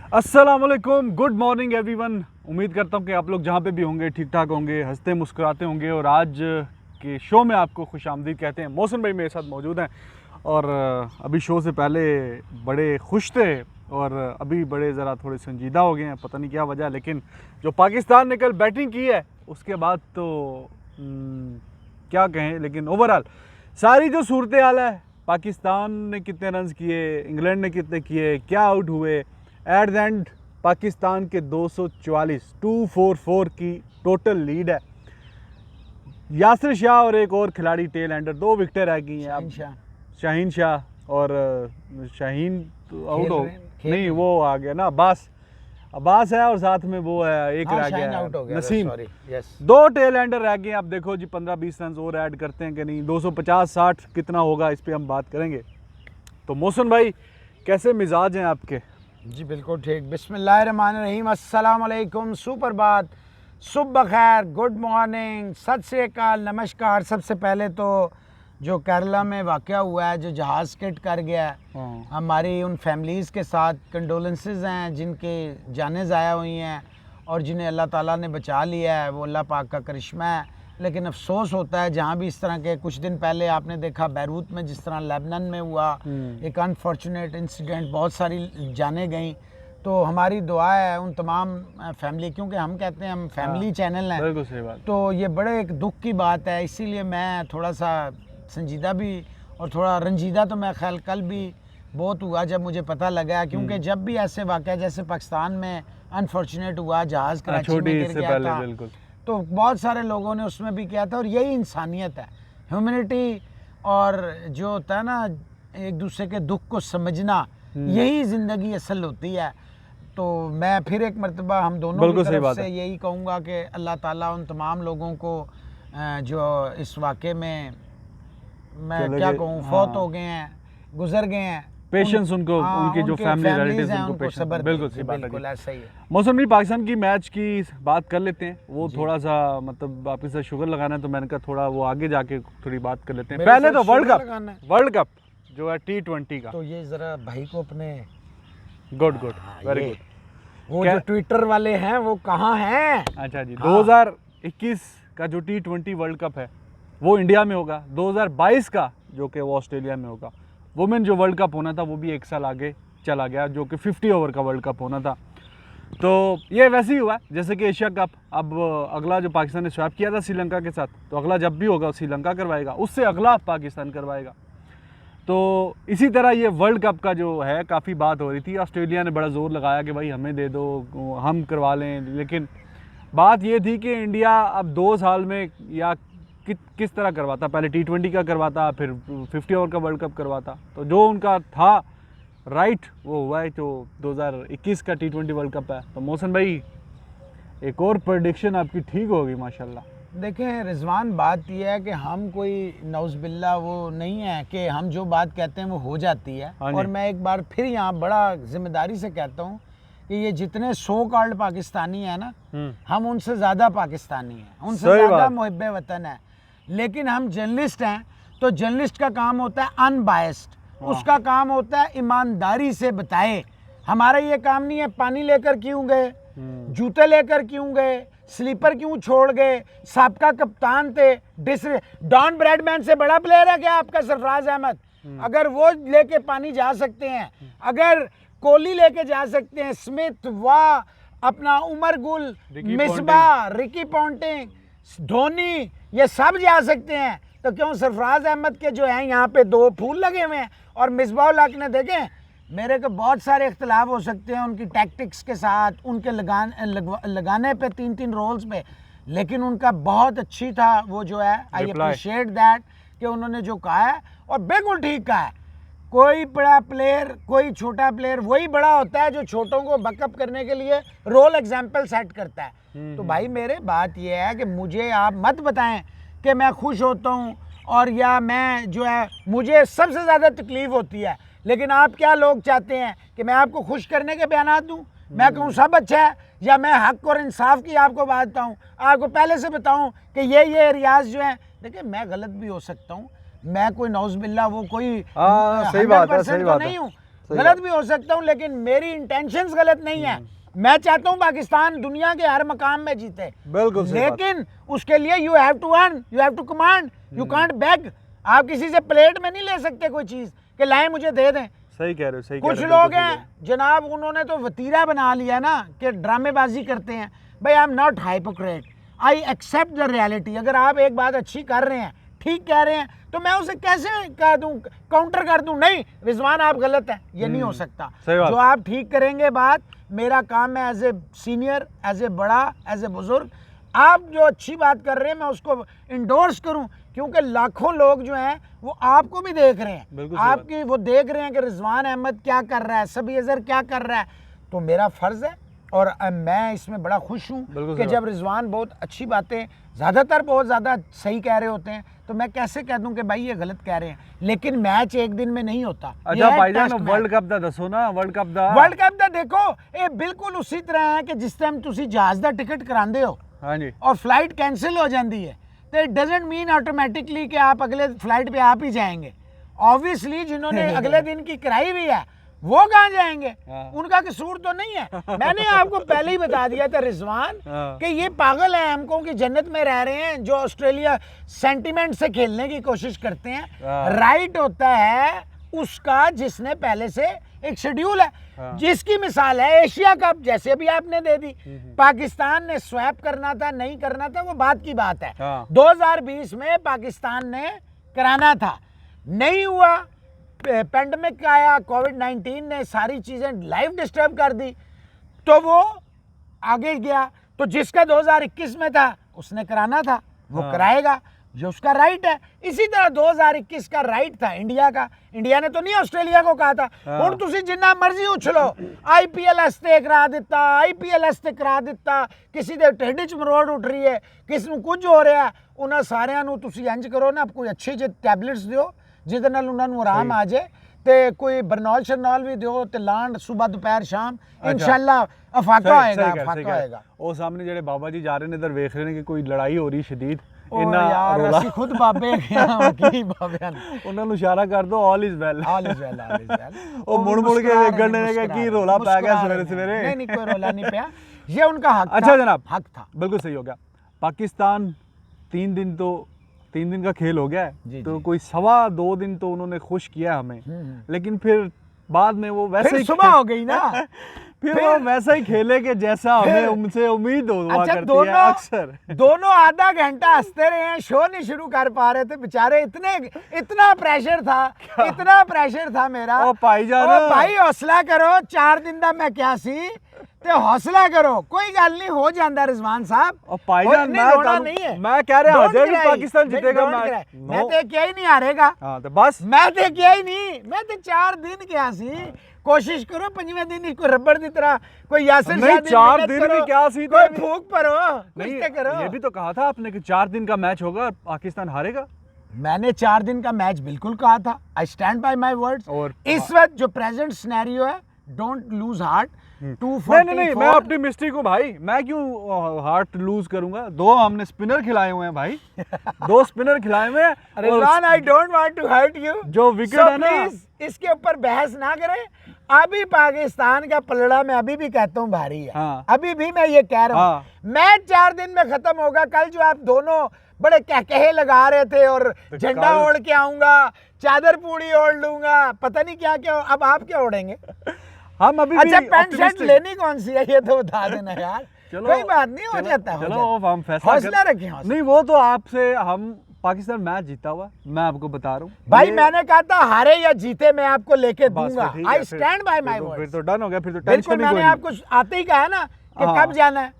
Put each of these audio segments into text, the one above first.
अस्सलाम वालेकुम, good morning everyone. उम्मीद करता हूँ कि आप लोग जहाँ पे भी होंगे ठीक ठाक होंगे, हंसते मुस्कुराते होंगे। और आज के शो में आपको खुशामदीद कहते हैं। मौसम भाई मेरे साथ मौजूद हैं और अभी शो से पहले बड़े खुश थे और अभी बड़े ज़रा थोड़े संजीदा हो गए हैं, पता नहीं क्या वजह। लेकिन जो पाकिस्तान ने कल बैटिंग की है उसके बाद तो क्या कहें, लेकिन ओवरऑल सारी जो सूरत हाल है, पाकिस्तान ने कितने रन्स किए, इंग्लैंड ने कितने किए, क्या आउट हुए, एट द एंड पाकिस्तान के 244 की टोटल लीड है। यासिर शाह और एक और खिलाड़ी टेल एंडर, 2 विकेटें रह गई हैं। अब शाहीन शाह और शाहीन तो आउट हो नहीं, वो आ गया ना, अब्बास है और साथ में वो है एक रह गया नसीम। 2 टेल एंडर रह गए। अब देखो जी 15-20 रन और ऐड करते हैं कि नहीं, 250-60 कितना होगा इस पे हम बात करेंगे। तो मौसम भाई कैसे मिजाज हैं आपके? जी बिल्कुल ठीक। बिस्मिल्लाहिर्रहमानिर्रहीम, अस्सलाम वालेकुम, सुपर बात, सुबह खैर, गुड मॉर्निंग, सत श्री अकाल, नमस्कार। सबसे पहले तो जो केरला में वाक़या हुआ है, जो जहाज़ स्किड कर गया है, हमारी उन फैमिलीज़ के साथ कंडोलेंसेस हैं जिनके जानें ज़ाया हुई हैं और जिन्हें अल्लाह ताला ने बचा लिया है, वो अल्लाह पाक का करिश्मा है। लेकिन अफसोस होता है जहाँ भी इस तरह के, कुछ दिन पहले आपने देखा बैरूत में जिस तरह लेबनान में हुआ एक अनफॉर्चुनेट इंसिडेंट, बहुत सारी जानें गईं। तो हमारी दुआ है उन तमाम फैमिली, क्योंकि हम कहते हैं हम फैमिली चैनल हैं, बिल्कुल सही बात। तो ये बड़े एक दुख की बात है। इसीलिए मैं थोड़ा सा संजीदा भी और थोड़ा रंजीदा तो मैं ख्याल कल भी बहुत हुआ जब मुझे पता लगा, क्योंकि जब भी ऐसे वाक़या जैसे पाकिस्तान में अनफॉर्चुनेट हुआ, जहाज़ कराची में गिर गया था, तो बहुत सारे लोगों ने उसमें भी किया था। और यही इंसानियत है, ह्यूमैनिटी, और जो होता है ना एक दूसरे के दुख को समझना, यही ज़िंदगी असल होती है। तो मैं फिर एक मरतबा हम दोनों की तरफ से यही कहूँगा कि अल्लाह ताला उन तमाम लोगों को जो इस वाक़े में, मैं क्या कहूँ, फौत हो गए हैं, गुजर गए हैं, पेशेंस उनको, उनकी जो फैमिली रिलेटिव्स हैं उनको पेशेंस, बिल्कुल सही बात है। ऐसा ही है। मौसम भी पाकिस्तान की मैच की बात कर लेते हैं। वो थोड़ा सा मतलब आपके साथ शुगर लगाना है, तो मैंने कहा थोड़ा वो आगे जाके थोड़ी बात कर लेते हैं। पहले तो वर्ल्ड कप जो है T20 का, तो ये जरा भाई को अपने गुड वेरी गुड, वो जो ट्विटर वाले हैं वो कहाँ हैं? अच्छा जी, 2021 का जो T20 वर्ल्ड कप है वो इंडिया में होगा। 2022 का जो कि वो ऑस्ट्रेलिया में होगा। वुमेन जो वर्ल्ड कप होना था वो भी 1 साल आगे चला गया, जो कि 50 ओवर का वर्ल्ड कप होना था। तो ये वैसे ही हुआ जैसे कि एशिया कप। अब अगला जो पाकिस्तान ने स्वैप किया था श्रीलंका के साथ, तो अगला जब भी होगा श्रीलंका करवाएगा, उससे अगला पाकिस्तान करवाएगा। तो इसी तरह ये वर्ल्ड कप का जो है काफ़ी बात हो रही थी। ऑस्ट्रेलिया ने बड़ा ज़ोर लगाया कि भाई हमें दे दो, हम करवा लें। लेकिन बात ये थी कि इंडिया अब 2 साल में या किस तरह करवाता, पहले T20 का करवाता, फिर 50 ओवर का वर्ल्ड कप करवाता। तो जो उनका था राइट वो हुआ है। तो 2021 का T20 वर्ल्ड कप है। तो मोहसिन भाई एक और प्रेडिक्शन आपकी ठीक होगी माशाल्लाह। देखें रिजवान, बात यह है कि हम कोई नौज़बिल्ला वो नहीं है कि हम जो बात कहते हैं वो हो जाती है। और मैं एक बार फिर यहाँ बड़ा जिम्मेदारी से कहता हूँ कि ये जितने सो कॉल्ड पाकिस्तानी है ना, हम उनसे ज़्यादा पाकिस्तानी हैं, उनसे ज़्यादा मुहिब्बे वतन है। लेकिन हम जर्नलिस्ट हैं, तो जर्नलिस्ट का काम होता है अनबायस्ड, उसका काम होता है ईमानदारी से बताए। हमारा ये काम नहीं है पानी लेकर क्यों गए, जूते लेकर क्यों गए, स्लीपर क्यों छोड़ गए, साबका कप्तान थे, डॉन ब्रैडमैन से बड़ा प्लेयर है क्या आपका सरफराज अहमद? अगर वो लेके पानी जा सकते हैं, अगर कोहली लेके जा सकते हैं, स्मिथ, वाह, अपना उमर गुल, मिसबा, रिकी पॉन्टिंग, धोनी, ये सब जा सकते हैं, तो क्यों सरफराज अहमद के जो हैं यहाँ पे 2 फूल लगे हुए हैं? और मिसबाउल हक ने, देखें मेरे को बहुत सारे इख्तलाफ हो सकते हैं उनकी टैक्टिक्स के साथ, उनके लगाने पे 3-3 रोल्स पे, लेकिन उनका बहुत अच्छी था वो जो है, आई अप्रिशिएट दैट कि उन्होंने जो कहा है, और बिल्कुल ठीक कहा है। कोई बड़ा प्लेयर, कोई छोटा प्लेयर वही बड़ा होता है जो छोटों को बकअप करने के लिए रोल एग्जाम्पल सेट करता है। तो भाई मेरे बात ये है कि मुझे आप मत बताएं कि मैं खुश होता हूँ और या मैं जो है, मुझे सबसे ज़्यादा तकलीफ़ होती है। लेकिन आप क्या लोग चाहते हैं कि मैं आपको खुश करने के बयान दूँ, मैं कहूँ सब अच्छा है, या मैं हक और इंसाफ की आपको बात बताऊँ, आपको पहले से बताऊँ कि ये रियाज जो है? देखिए मैं गलत भी हो सकता हूँ, मैं कोई नौज़बिल्ला वो कोई सही बात है, सही बात नहीं हूँ, गलत भी हो सकता हूँ, लेकिन मेरी इंटेंशंस गलत नहीं है। मैं चाहता हूँ पाकिस्तान दुनिया के हर मकाम में जीते, बिल्कुल, लेकिन उसके लिए you have to earn, you have to command, you can't beg. आप किसी से प्लेट में नहीं ले सकते कोई चीज कि लाएं मुझे दे दें। सही कह रहे हो, सही कुछ लोग हैं जनाब, उन्होंने तो वतीरा बना लिया ना कि ड्रामेबाजी करते हैं। भाई I am not hypocrite, I accept the reality. अगर आप एक बात अच्छी कर रहे हैं, ठीक कह रहे हैं, तो मैं उसे कैसे कह दूं, काउंटर कर दूं, नहीं रिजवान आप गलत है, ये नहीं हो सकता। जो आप ठीक करेंगे बात, मेरा काम है as a senior, as a बड़ा, एज ए बुजुर्ग, आप जो अच्छी बात कर रहे हैं मैं उसको इंडोर्स करूं, क्योंकि लाखों लोग जो हैं वो आपको भी देख रहे हैं, आपकी वो देख रहे हैं कि रिजवान अहमद क्या कर रहा है, सबी अजहर क्या कर रहा है। तो मेरा फर्ज है और मैं इसमें बड़ा खुश हूँ कि जब रिजवान बहुत अच्छी बातें, ज़्यादातर बहुत ज़्यादा सही कह रहे होते हैं, तो मैं कैसे कह दूं कि भाई ये गलत कह रहे हैं। लेकिन मैच एक दिन में नहीं होता। अच्छा भाईजान, वर्ल्ड कप दा दसो ना, वर्ल्ड कप दा देखो, ये बिल्कुल उसी तरह है कि जिस टाइम तुसी जहाज दा टिकट करांदे हो, हाँ जी, और फ्लाइट कैंसिल हो जाती है, तो इट डजंट मीन ऑटोमेटिकली कि आप अगले फ्लाइट पे आप ही जाएंगे। ऑब्वियसली जिन्होंने अगले दिन की कराई हुई है वो कहाँ जाएंगे, उनका कसूर तो नहीं है। मैंने आपको पहले ही बता दिया था रिजवान कि ये पागल है, हमको की जन्नत में रह रहे हैं, जो ऑस्ट्रेलिया सेंटिमेंट से खेलने की कोशिश करते हैं। राइट होता है उसका जिसने पहले से एक शेड्यूल है, जिसकी मिसाल है एशिया कप, जैसे भी आपने दे दी। पाकिस्तान ने स्वैप करना था, नहीं करना था, वो बात की बात है। 2020 में पाकिस्तान ने कराना था, नहीं हुआ, पेंडेमिक आया, कोविड-19 ने सारी चीजें लाइफ डिस्टर्ब कर दी, तो वो आगे गया। तो जिसका 2021 में था उसने कराना था, वो कराएगा, जो उसका राइट है। इसी तरह 2021 का राइट था इंडिया का, इंडिया ने तो नहीं ऑस्ट्रेलिया को कहा था हुण तुसी जिन्ना मर्जी उछलो, IPL हस्ते करा दिता, IPL हस्ते करा दिता, किसी दे ढिड च मरोड़ उठ रही है, किसी नूं कुछ हो रहा है, उन्हां सारिਆਂ ਨੂੰ ਤੁਸੀਂ इंज करो ना, कोई अच्छे ਜਿਹੇ टैबलेट्स दिओ ਜਿਹਦੇ ਨਾਲ ਉਹਨਾਂ ਨੂੰ ਆਰਾਮ ਆ ਜਾਏ, ਤੇ ਕੋਈ ਬਰਨੌਲ ਸ਼ਰਨੌਲ ਵੀ ਦਿਓ ਤੇ ਲਾਣ ਸਵੇਰ ਦੁਪਹਿਰ ਸ਼ਾਮ, ਇਨਸ਼ਾਅੱਲਾ ਅਫਾਕਾ ਹੋਏਗਾ, ਅਫਾਕਾ ਹੋਏਗਾ। ਉਹ ਸਾਹਮਣੇ ਜਿਹੜੇ ਬਾਬਾ ਜੀ ਜਾ ਰਹੇ ਨੇ ਇਧਰ ਵੇਖ ਰਹੇ ਨੇ ਕਿ ਕੋਈ ਲੜਾਈ ਹੋ ਰਹੀ ਸ਼ਦੀਦ, ਯਾਰ ਅਸੀਂ ਖੁਦ ਬਾਬੇ ਹਾਂ, ਕੀ ਬਾਬਿਆਂ ਨੂੰ ਉਹਨਾਂ ਨੂੰ ਇਸ਼ਾਰਾ ਕਰ ਦੋ all is well, all is well, all is well. ਉਹ ਮੁੜ ਮੁੜ ਕੇ ਵੇਖਣ ਨੇ ਕਿ ਕੀ ਰੋਲਾ ਪੈ ਗਿਆ ਸਵੇਰੇ ਸਵੇਰੇ। नहीं नहीं, कोई रोला नहीं पाया, ये उनका हक था। अच्छा जनाब, हक था, बिल्कुल सही हो गया। पाकिस्तान 3 दिन का खेल हो गया है, तो कोई 2.25 दिन तो उन्होंने खुश किया हमें, लेकिन फिर बाद में वो वैसे ही सुबह हो गई ना फिर वो वैसा ही खेले कि जैसा हमें उनसे उम्मीद हुआ करती है अक्सर। दोनों आधा घंटा हंसते रहे हैं, शो नहीं शुरू कर पा रहे थे बेचारे, इतना प्रेशर था, इतना प्रेशर था मेरा। भाई हौसला करो, 4 दिन का मैं क्या सी, ते हौसला करो, कोई गल नहीं, हो जाता रिजवान साहब। मैं कह रहा हूं पाकिस्तान जीतेगा, मैं तो क्या ही नहीं हारेगा, तो बस मैं तो क्या ही नहीं, मैं तो 4 दिन क्या सी, कोशिश करो 5वें दिन कोई रबड़ की तरह, कोई यासिर नहीं, 4 दिन भी क्या सी, कोई फूक परो, नहीं करो। ये भी तो कहा था आपने कि 4 दिन का मैच होगा, पाकिस्तान हारेगा। मैंने 4 दिन का मैच बिल्कुल कहा था, I stand by my words. और इस वक्त जो प्रेजेंट सिनेरियो है, डोंट लूज हार्ट। नहीं, मैं ऑप्टिमिस्टिक हूँ भाई, मैं क्यों हार्ट लूज करूंगा। 2 हमने स्पिनर खिलाए हुए हैं भाई, 2 स्पिनर खिलाए हुए हैं। Rizwan, I don't want to hurt you, जो विकेट है ना, इसके ऊपर बहस ना करें। अभी पाकिस्तान का पलड़ा मैं अभी भी कहता हूँ भारी है, अभी भी मैं ये कह रहा हूँ। मैच 4 दिन में खत्म होगा। कल जो आप दोनों बड़े कहे लगा रहे थे और झंडा ओढ़ के आऊंगा, चादर पूड़ी ओढ़ लूंगा, पता नहीं क्या क्या, अब आप क्या ओढ़ेंगे? हम अभी अच्छा, पैंट शर्ट लेनी कौन सी है ये तो बता देना यार। कोई बात नहीं, हो जाता है, चलो हम फैसला हौसला रखें। नहीं, वो तो आपसे, हम पाकिस्तान मैच जीता हुआ, मैं आपको बता रहा हूँ भाई, मैंने कहा था हारे या जीते मैं आपको लेके दूंगा, I stand by my words. फिर तो डन हो गया, फिर तो टेंशन नहीं। मैंने आपको आते ही कहा ना कि कब जाना है।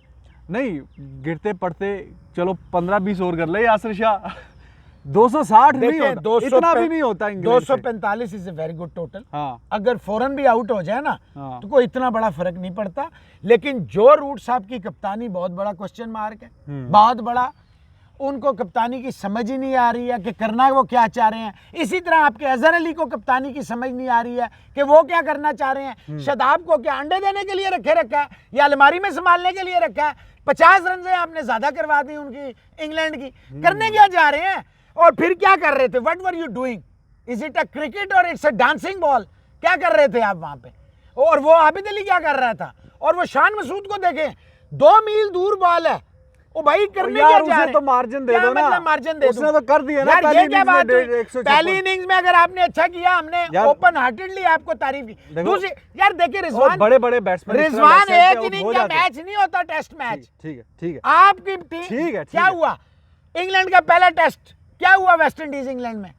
नहीं, गिरते पड़ते चलो 15-20 ओवर कर ले यासिर शाह, 260 नहीं होता, इतना भी नहीं होता। 245 is a very good total. अगर फौरन भी आउट हो जाए ना तो कोई इतना बड़ा फर्क नहीं पड़ता। लेकिन जो रूट साहब की कप्तानी बहुत बड़ा क्वेश्चन मार्क है, बहुत बड़ा। उनको कप्तानी की समझ ही नहीं आ रही है कि करना वो क्या चाह रहे हैं। इसी तरह आपके अजहर अली को कप्तानी की समझ नहीं आ रही है कि वो क्या करना चाह रहे हैं। शदाब को क्या अंडे देने के लिए रखा है या अलमारी में संभालने के लिए रखा है? 50 रन से आपने ज्यादा करवा दी उनकी, इंग्लैंड की। करने क्या जा रहे हैं और फिर क्या कर रहे थे? What were you doing? Is it a cricket और इट्स अ डांसिंग बॉल? क्या कर रहे थे आप वहां पे? और वो आबिद अली क्या कर रहा था? और वो शान मसूद को देखें, 2 मील दूर बॉल है, ओ भाई करने क्या जा रहे हैं? तो मार्जिन दे दो ना, मतलब मार्जिन दे उसने तो कर दिया ना। यार पहली ये क्या इनिंग्स बात में हुई? 156। पहली इनिंग्स में अगर आपने अच्छा किया, हमने ओपन हार्टेडली आपको तारीफ की। दूसरी यार देखिए रिजवान, बड़े बड़े बैट्समैन, रिजवान एक इनिंग का मैच नहीं होता, टेस्ट मैच। ठीक है, ठीक है, आपकी टीम ठीक है, क्या हुआ? इंग्लैंड का पहला टेस्ट क्या हुआ? वेस्ट इंडीज इंग्लैंड में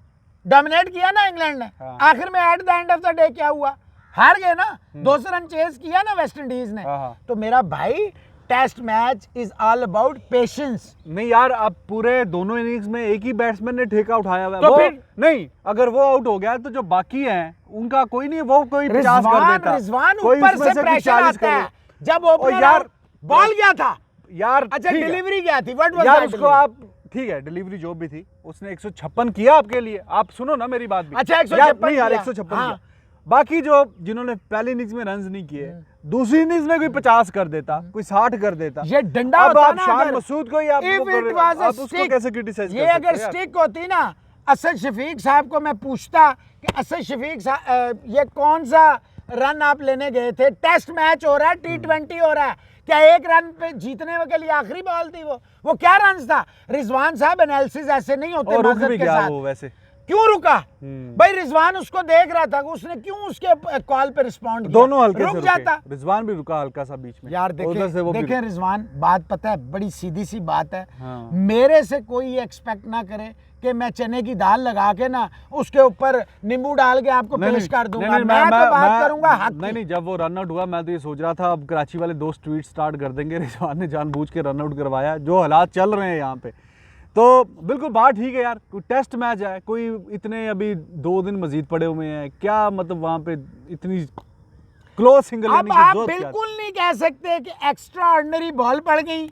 डोमिनेट किया ना इंग्लैंड ने। आखिर में at the end of the day क्या हुआ? हार गए ना, 200 रन चेस किया ना वेस्ट इंडीज ने। तो मेरा भाई test match is all about patience. नहीं यार, अब पूरे दोनों इनिंग्स में एक ही बैट्समैन ने ठेका उठाया हुआ है। तो वो फिर नहीं, अगर वो आउट हो गया तो जो बाकी हैं उनका कोई नहीं, वो कोई 50 कर देता, रिजवान कोई ऊपर उसमें से कोई प्रेशर 40 आता है कर। जब और ओपनर यार बॉल क्या था यार, अच्छा ठीक है। डिलीवरी क्या थी? व्हाट वाज यार दैट? उसको आप ठीक है, डिलीवरी जो भी थी उसने 156 किया आपके लिए। आप सुनो ना मेरी बात भी। अच्छा 156 नहीं यार, किया। 156 हाँ। किया। बाकी जो जिन्होंने पहली इनिंग्स में रन्स नहीं किए, दूसरी इनिंग्स में कोई 50 कर देता, कोई 60 कर देता। ये डंडा अब होता आप ना, शान अगर मसूद को ही आप if वो कर it रहे हो, was a आप उसको stick, कैसे क्रिटिसाइज ये कर अगर सकते हो यार? स्टिक होती ना, असद शफीक साहब को मैं पूछता कि असद शफीक साहब ये कौन सा रन आप लेने गए थे? टेस्ट मैच हो रहा है, T20 हो रहा है, क्या एक रन पे जीतने के लिए आखिरी बॉल थी? वो क्या रन था? रिजवान साहब एनालिसिस ऐसे नहीं होते और रुक मज़हब भी के गया साथ। वो वैसे। क्यों रुका भाई? रिजवान उसको देख रहा था, उसने क्यों उसके कॉल पे रिस्पॉन्ड किया? दोनों हल्के रुक से जाता। रुके। रिजवान भी रुका हल्का सा बीच में यार उधर से वो भी देखें रिजवान, बात पता है बड़ी सीधी सी बात है। हाँ। मेरे से कोई एक्सपेक्ट ना करे कि मैं चने की दाल लगा के ना उसके ऊपर नींबू डाल के आपको पेश कर दूंगा। मैं तो बात करूंगा हक की। नहीं, जब वो रन आउट हुआ मैं तो ये सोच रहा था अब कराची वाले दोस्त ट्वीट स्टार्ट कर देंगे, रिजवान ने जानबूझ के रन आउट करवाया। जो हालात चल रहे हैं यहाँ पे, तो बिल्कुल बात ठीक है यार। कोई टेस्ट मैच है, कोई इतने अभी 2 दिन मजीद पड़े हुए हैं, क्या मतलब वहाँ पे इतनी क्लोज सिंगल अब आप बिल्कुल नहीं कह सकते कि एक्स्ट्रा ऑर्डिनरी बॉल पड़ गई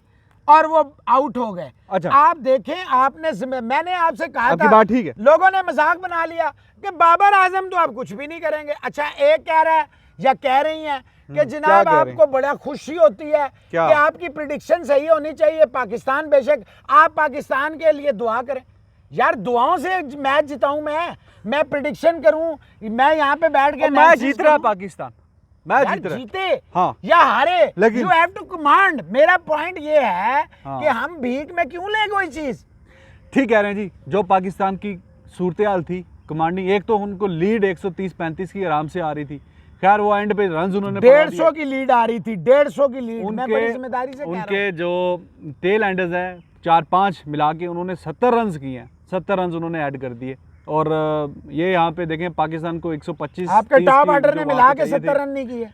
और वो आउट हो गए। अच्छा। आप देखें, मैंने आपसे कहा आपकी था, बात ठीक है। लोगों ने मजाक बना लिया कि बाबर आजम तो आप कुछ भी नहीं करेंगे। अच्छा, एक कह रहा है या कह रही हैं कि जनाब आपको बड़ा खुशी होती है कि आपकी प्रिडिक्शन सही होनी चाहिए, पाकिस्तान बेशक, आप पाकिस्तान के लिए दुआ करें। यार दुआओं से मैच जिताऊं मैं प्रिडिक्शन करूं, मैं यहाँ पे बैठ के मैच जीत रहा है पाकिस्तान, मैच जीत रहा है। जीते हाँ। या हारे, लेकिन यू हैव टू कमांड। मेरा पॉइंट ये है कि हम भीख में क्यों ले कोई चीज। ठीक कह रहे हैं जी। जो पाकिस्तान की सूरत हाल थी कमांडिंग, एक तो उनको लीड 130-35 की आराम से आ रही थी। खैर वो एंड पे रन उन्होंने 150 की लीड आ रही थी, 150 की लीड। मैं बड़ी जिम्मेदारी से कह रहा हूं। उनके जो टेल एंडर्स हैं 4-5 मिला के उन्होंने 70 रन किए हैं, 70 रन उन्होंने ऐड कर दिए। और ये यहाँ पे देखें पाकिस्तान को 125 आपके टॉप ऑर्डर ने मिला के 70 रन नहीं किए।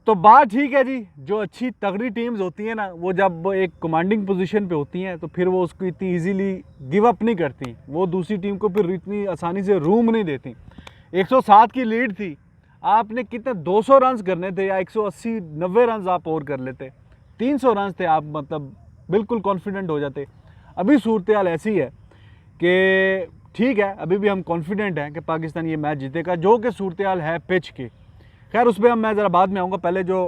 तो बात ठीक है जी। जो अच्छी तगड़ी टीम्स होती हैं ना, वो जब एक कमांडिंग पोजीशन पे होती हैं तो फिर वो उसको इतनी इजीली गिव अप नहीं करती। वो दूसरी टीम को फिर इतनी आसानी से रूम नहीं देती। 107 की लीड थी, आपने कितने 200 रन करने थे या 180-90 रन आप और कर लेते, 300 रन थे, आप मतलब बिल्कुल कॉन्फिडेंट हो जाते। अभी सूरत हाल ऐसी है कि ठीक है, अभी भी हम कॉन्फिडेंट हैं कि पाकिस्तान ये मैच जीतेगा, जो कि सूरत हाल है पिच की। खैर उस पर मैं ज़रा बाद में आऊँगा। पहले जो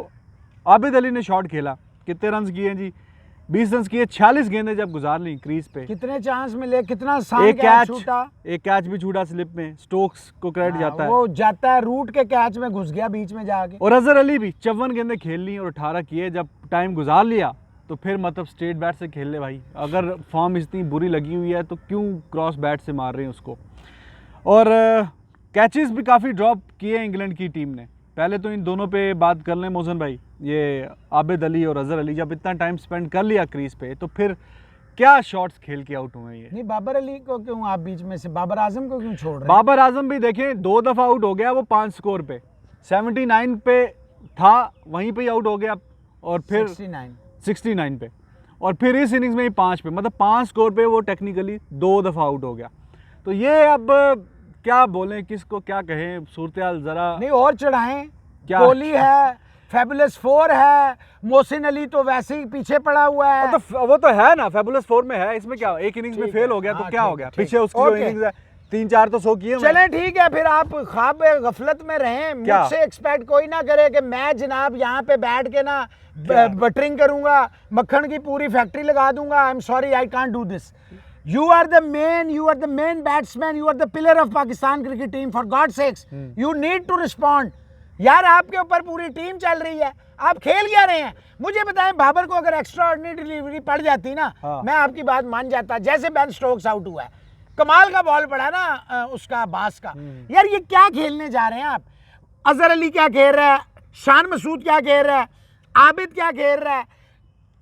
आबिद अली ने शॉट खेला, कितने रन किए जी? 20 रन किए, 46 गेंदें जब गुजार ली क्रीज पे। कितने चांस मिले, कितना एक कैच भी छूटा स्लिप में, स्टोक्स को क्रेडिट जाता है, वो जाता है रूट के कैच में घुस गया बीच में जाके। और अजहर अली भी 54 गेंदें खेल ली और 18 किए। जब टाइम गुजार लिया तो फिर मतलब स्ट्रेट बैट से खेल ले भाई। अगर फॉर्म इतनी बुरी लगी हुई है तो क्यों क्रॉस बैट से मार रहे हैं उसको। और कैचेस भी काफ़ी ड्रॉप किए इंग्लैंड की टीम ने। पहले तो इन दोनों पे बात कर लें मोहसिन भाई, ये आबिद अली और अजहर अली जब इतना टाइम स्पेंड कर लिया क्रीज पे तो फिर क्या शॉट्स खेल के आउट हुए ये। नहीं, बाबर अली को क्यों आप बीच में से, बाबर आजम को क्यों छोड़ रहे हैं? बाबर आजम भी देखें 2 दफ़ा आउट हो गया वो 5 स्कोर पे, 79 पे था वहीं पे ही आउट हो गया और फिर 69 पे, और फिर इस इनिंग्स में ही 5 पे, मतलब 5 स्कोर पे वो टेक्निकली 2 दफ़ा आउट हो गया। तो ये अब क्या बोलें, किसको क्या कहें, सूरत हाल जरा नहीं और चढ़ाएं। कोहली है, फैबुलस 4 है, मोहसिन अली तो वैसे ही पीछे पड़ा हुआ है। वो तो है ना, फैबुलस 4 में है, इसमें क्या, एक इनिंग्स में फेल हो गया तो क्या हो गया, पीछे उसकी जो इनिंग्स है 3-4 तो 100 किए। चलें ठीक है, फिर आप ख्वाब गफलत में रहें, मुझसे एक्सपेक्ट कोई ना करे कि मैं जनाब यहाँ पे बैठ के ना बटरिंग करूंगा, मक्खन की पूरी फैक्ट्री लगा दूंगा। आई am sorry, I can't do this. You are the main batsman, you are the pillar of Pakistan cricket team, for God's sakes. You need to respond. यार आपके ऊपर पूरी टीम चल रही है, आप खेल क्या रहे हैं? मुझे बताएं, बाबर को अगर एक्स्ट्रा ऑर्डिनरी डिलीवरी पड़ जाती ना, मैं आपकी बात मान जाता। जैसे बेन स्टोक्स आउट हुआ है, कमाल का बॉल पड़ा ना उसका बास का। यार ये क्या खेलने जा रहे हैं आप? अजहर अली क्या खेल रहा है, शान मसूद क्या खेल रहा है, आबिद क्या खेल रहा है,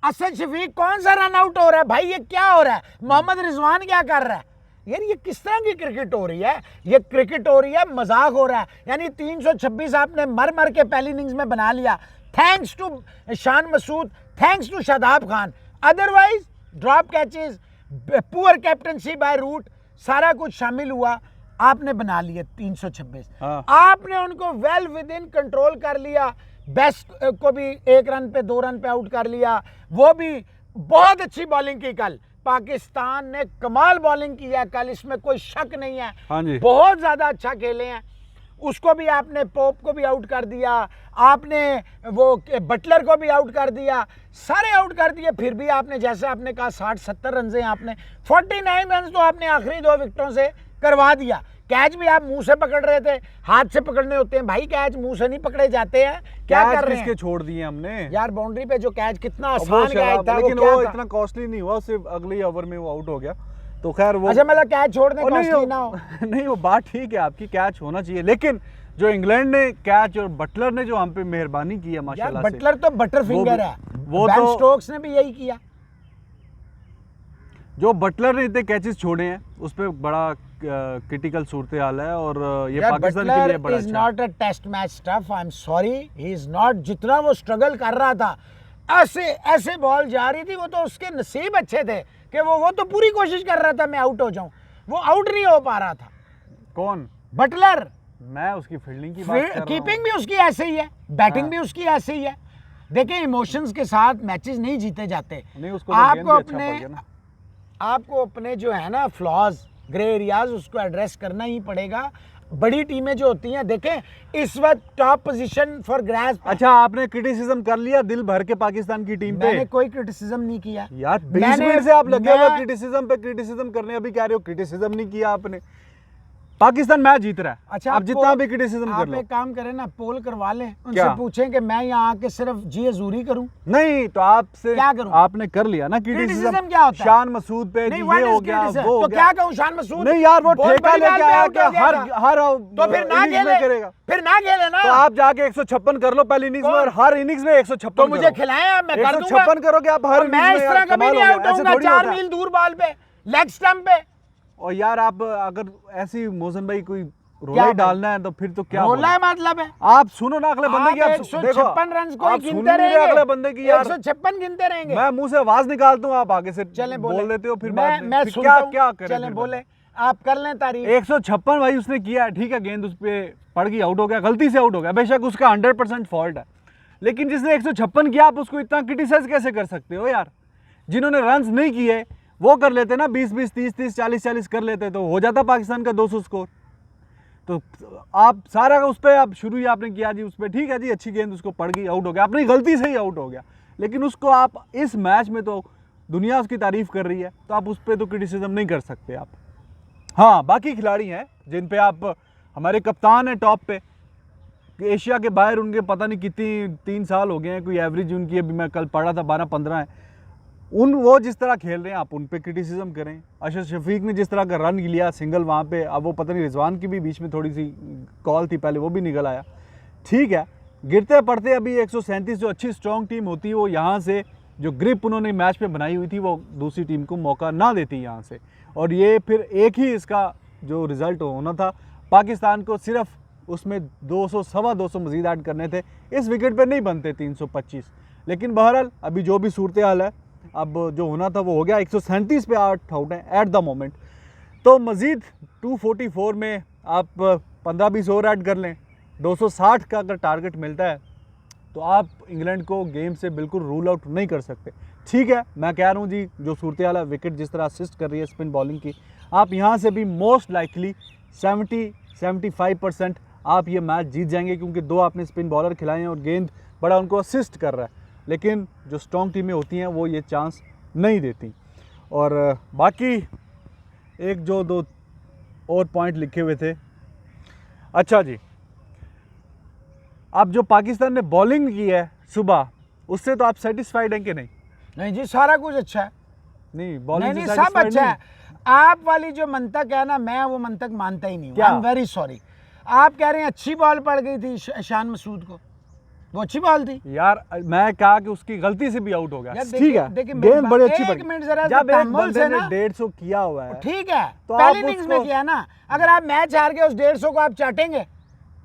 असद शफीक कौन सा रन आउट हो रहा है? भाई ये क्या हो रहा है? मोहम्मद रिजवान क्या कर रहा है? यार ये किस तरह की क्रिकेट हो रही है? ये क्रिकेट हो रही है, मजाक हो रहा है। यानी 326 आपने मर मर के पहली इनिंग्स में बना लिया, thanks to Shan Masood, thanks to Shadab Khan. Otherwise drop catches, poor captaincy by Root, सारा कुछ शामिल हुआ, आपने बना लिए 326। आपने उनको वेल विद इन कंट्रोल कर लिया। बेस्ट को भी 1 रन पे 2 रन पे आउट कर लिया, वो भी बहुत अच्छी बॉलिंग की। कल पाकिस्तान ने कमाल बॉलिंग की है कल, इसमें कोई शक नहीं है। हाँ जी। बहुत ज्यादा अच्छा खेले हैं। उसको भी आपने, पोप को भी आउट कर दिया, आपने वो बटलर को भी आउट कर दिया, सारे आउट कर दिए। फिर भी आपने, जैसे आपने कहा 60-70 रन से आपने 49 रन तो आपने आखिरी 2 विकेटों से करवा दिया। कैच भी आप मुंह से पकड़ रहे थे, हाथ से पकड़ने होते हैं भाई, कैच मुंह से नहीं पकड़े जाते हैं। क्या कर रहे हैं? छोड़ दिए हमने यार बाउंड्री पे जो कैच, कितना आसान कैच था, लेकिन वो इतना कॉस्टली नहीं हुआ, सिर्फ अगले ओवर में वो आउट हो गया। तो खैर वो, अच्छा मतलब कैच छोड़ने कॉस्टली ना हो। नहीं वो बात ठीक है आपकी, कैच होना चाहिए, लेकिन जो इंग्लैंड ने कैच और बटलर ने जो हम पे मेहरबानी की है माशाल्लाह से, बटलर तो बटर फिंगर है, वो बेन तो स्टोक्स ने भी यही किया। जो बटलर ने इतने कैचेस छोड़े हैं उस पर बड़ा क्रिटिकल सूरत हाल है, और ये पाकिस्तान के लिए बड़ा अच्छा है। Not a test match stuff, I am sorry, he is not. जितना वो स्ट्रगल कर रहा था, ऐसे बॉल जा रही थी, वो तो उसके नसीब अच्छे थे कि वो तो पूरी कोशिश कर रहा था मैं आउट हो जाऊं, वो आउट नहीं हो पा रहा था। कौन? बटलर। मैं उसकी फील्डिंग की बात कर रहा हूं। कीपिंग भी उसकी ऐसे ही है, बैटिंग भी उसकी ऐसे ही है। देखें, इमोशंस के साथ मैचेस नहीं जीते जाते। नहीं, उसको आपको अपने जो है ना फ्लॉज, ग्रे एरियाज, उसको एड्रेस करना ही पड़ेगा। बड़ी टीमें जो होती हैं, देखें इस वक्त टॉप पोजीशन फॉर ग्रास्प। अच्छा, आपने क्रिटिसिज्म कर लिया दिल भर के पाकिस्तान की टीम पे? मैंने कोई क्रिटिसिज्म नहीं किया यार, 20 मिनट से आप लगे हुए क्रिटिसिज्म पे क्रिटिसिज्म करने, अभी कह रहे हो क्रिटिसिज्म नहीं किया आपने। पाकिस्तान मैच जीत रहा है। अच्छा, आप जितना भी क्रिटिसिज्म कर लो। आप एक काम करें ना, पोल करवा लें, उनसे पूछें कि मैं यहाँ आके सिर्फ जी हजूरी करूं। नहीं तो आपसे क्या करूं? आपने कर लिया ना क्रिटिसिज्म। क्या होता है? शान मसूद पे ये हो गया, वो तो क्या कहूं? शान मसूद नहीं यार, वो ठेका लेके आया कि हर तो फिर ना खेले करेगा, फिर ना खेले ना। तो आप जाके 156 कर लो पहली इनिंग्स में, और हर इनिंग्स में 156। तो मुझे खिलाएं, मैं कर दूंगा। 156 करोगे आप हर इनिंग्स में। मैं इस तरह कभी नहीं आउट होऊंगा 4 मील दूर बॉल पे, लेग स्टंप पे। और यार आप अगर ऐसी मोहसिन भाई कोई रोला ही डालना है तो फिर तो क्या रोला मतलब है? आप सुनो ना अगले बंदे की, आप 156 रन को गिनते रहेंगे, अगले बंदे की यार 156 गिनते रहेंगे। मैं मुंह से आवाज निकालता हूं, आप आगे से चले बोल देते हो, फिर मैं क्या करें? चलें बोले, आप कर लें तारीफ। 156 भाई उसने किया है, ठीक है, गेंद उस पे पड़ गई, आउट हो गया, गलती से आउट हो गया, बेशक उसका 100% फॉल्ट है, लेकिन जिसने 156 किया आप उसको इतना क्रिटिसाइज कैसे कर सकते हो यार? जिन्होंने रन्स नहीं किए वो कर लेते ना, 20-20, 30-30, 40-40 कर लेते तो हो जाता पाकिस्तान का 200 स्कोर। तो आप सारा उस पर आप शुरू ही आपने किया जी, उस पर ठीक है जी, अच्छी गेंद उसको पड़ गई, आउट हो गया, अपनी गलती से ही आउट हो गया, लेकिन उसको आप इस मैच में तो दुनिया उसकी तारीफ कर रही है, तो आप उस पर तो क्रिटिसिज्म नहीं कर सकते आप। हाँ, बाकी खिलाड़ी हैं जिन पे आप, हमारे कप्तान है टॉप पे, एशिया के बाहर उनके पता नहीं कितनी 3 साल हो गए हैं, कोई एवरेज उनकी अभी मैं कल पढ़ा था 12-15 है। वो जिस तरह खेल रहे हैं आप उन पे क्रिटिसिज्म करें। अशरफ शफीक ने जिस तरह का रन लिया सिंगल वहाँ पे, अब वो पता नहीं रिजवान की भी बीच में थोड़ी सी कॉल थी पहले, वो भी निकल आया, ठीक है, गिरते पड़ते अभी 137 जो अच्छी स्ट्रॉन्ग टीम होती है वो यहाँ से जो ग्रिप उन्होंने मैच में बनाई हुई थी वो दूसरी टीम को मौका ना देती यहाँ से, और ये फिर एक ही इसका जो रिज़ल्ट होना था, पाकिस्तान को सिर्फ उसमें 200 सवा 200 मज़ीद ऐड करने थे, इस विकेट पर नहीं बनते 325, लेकिन बहरहाल अभी जो भी सूरत हाल है, अब जो होना था वो हो गया। 137 पे 8 आउट हैं एट द मोमेंट, तो मज़ीद 244 में आप 15-20 और ऐड कर लें, 260 का अगर टारगेट मिलता है तो आप इंग्लैंड को गेम से बिल्कुल रूल आउट नहीं कर सकते। ठीक है, मैं कह रहा हूँ जी, जो सूरत हाल है, विकेट जिस तरह असिस्ट कर रही है स्पिन बॉलिंग की, आप यहाँ से भी मोस्ट लाइकली 70-75% आप ये मैच जीत जाएंगे, क्योंकि 2 आपने स्पिन बॉलर खिलाए हैं और गेंद बड़ा उनको असिस्ट कर रहा है, लेकिन जो स्ट्रॉन्ग टीमें होती हैं वो ये चांस नहीं देती। और बाकी एक जो दो और पॉइंट लिखे हुए थे। अच्छा जी, अब जो पाकिस्तान ने बॉलिंग की है सुबह, उससे तो आप सेटिस्फाइड हैं कि नहीं? नहीं जी, सारा कुछ अच्छा है। नहीं, बॉलिंग नहीं से सब satisfied अच्छा नहीं? है। आप वाली जो मंतक है ना, मैं वो मंतक मानता ही नहीं हूँ। क्या? I am very sorry. आप कह रहे हैं अच्छी बॉल पड़ गई थी शान मसूद को, वो अच्छी बॉल थी यार मैं कहा कि उसकी गलती से भी आउट हो गया। यार। ठीक है, देखिए मेरी गेंद बड़ी अच्छी एक पड़ी। मिनट जरा जब एक तहम्मुल बंदे से ने ना, 150 किया हुआ है, ठीक है तो पहली आप इनिंग्स में उसको- किया ना, अगर आप मैच हार गए उस 150 को आप चाटेंगे?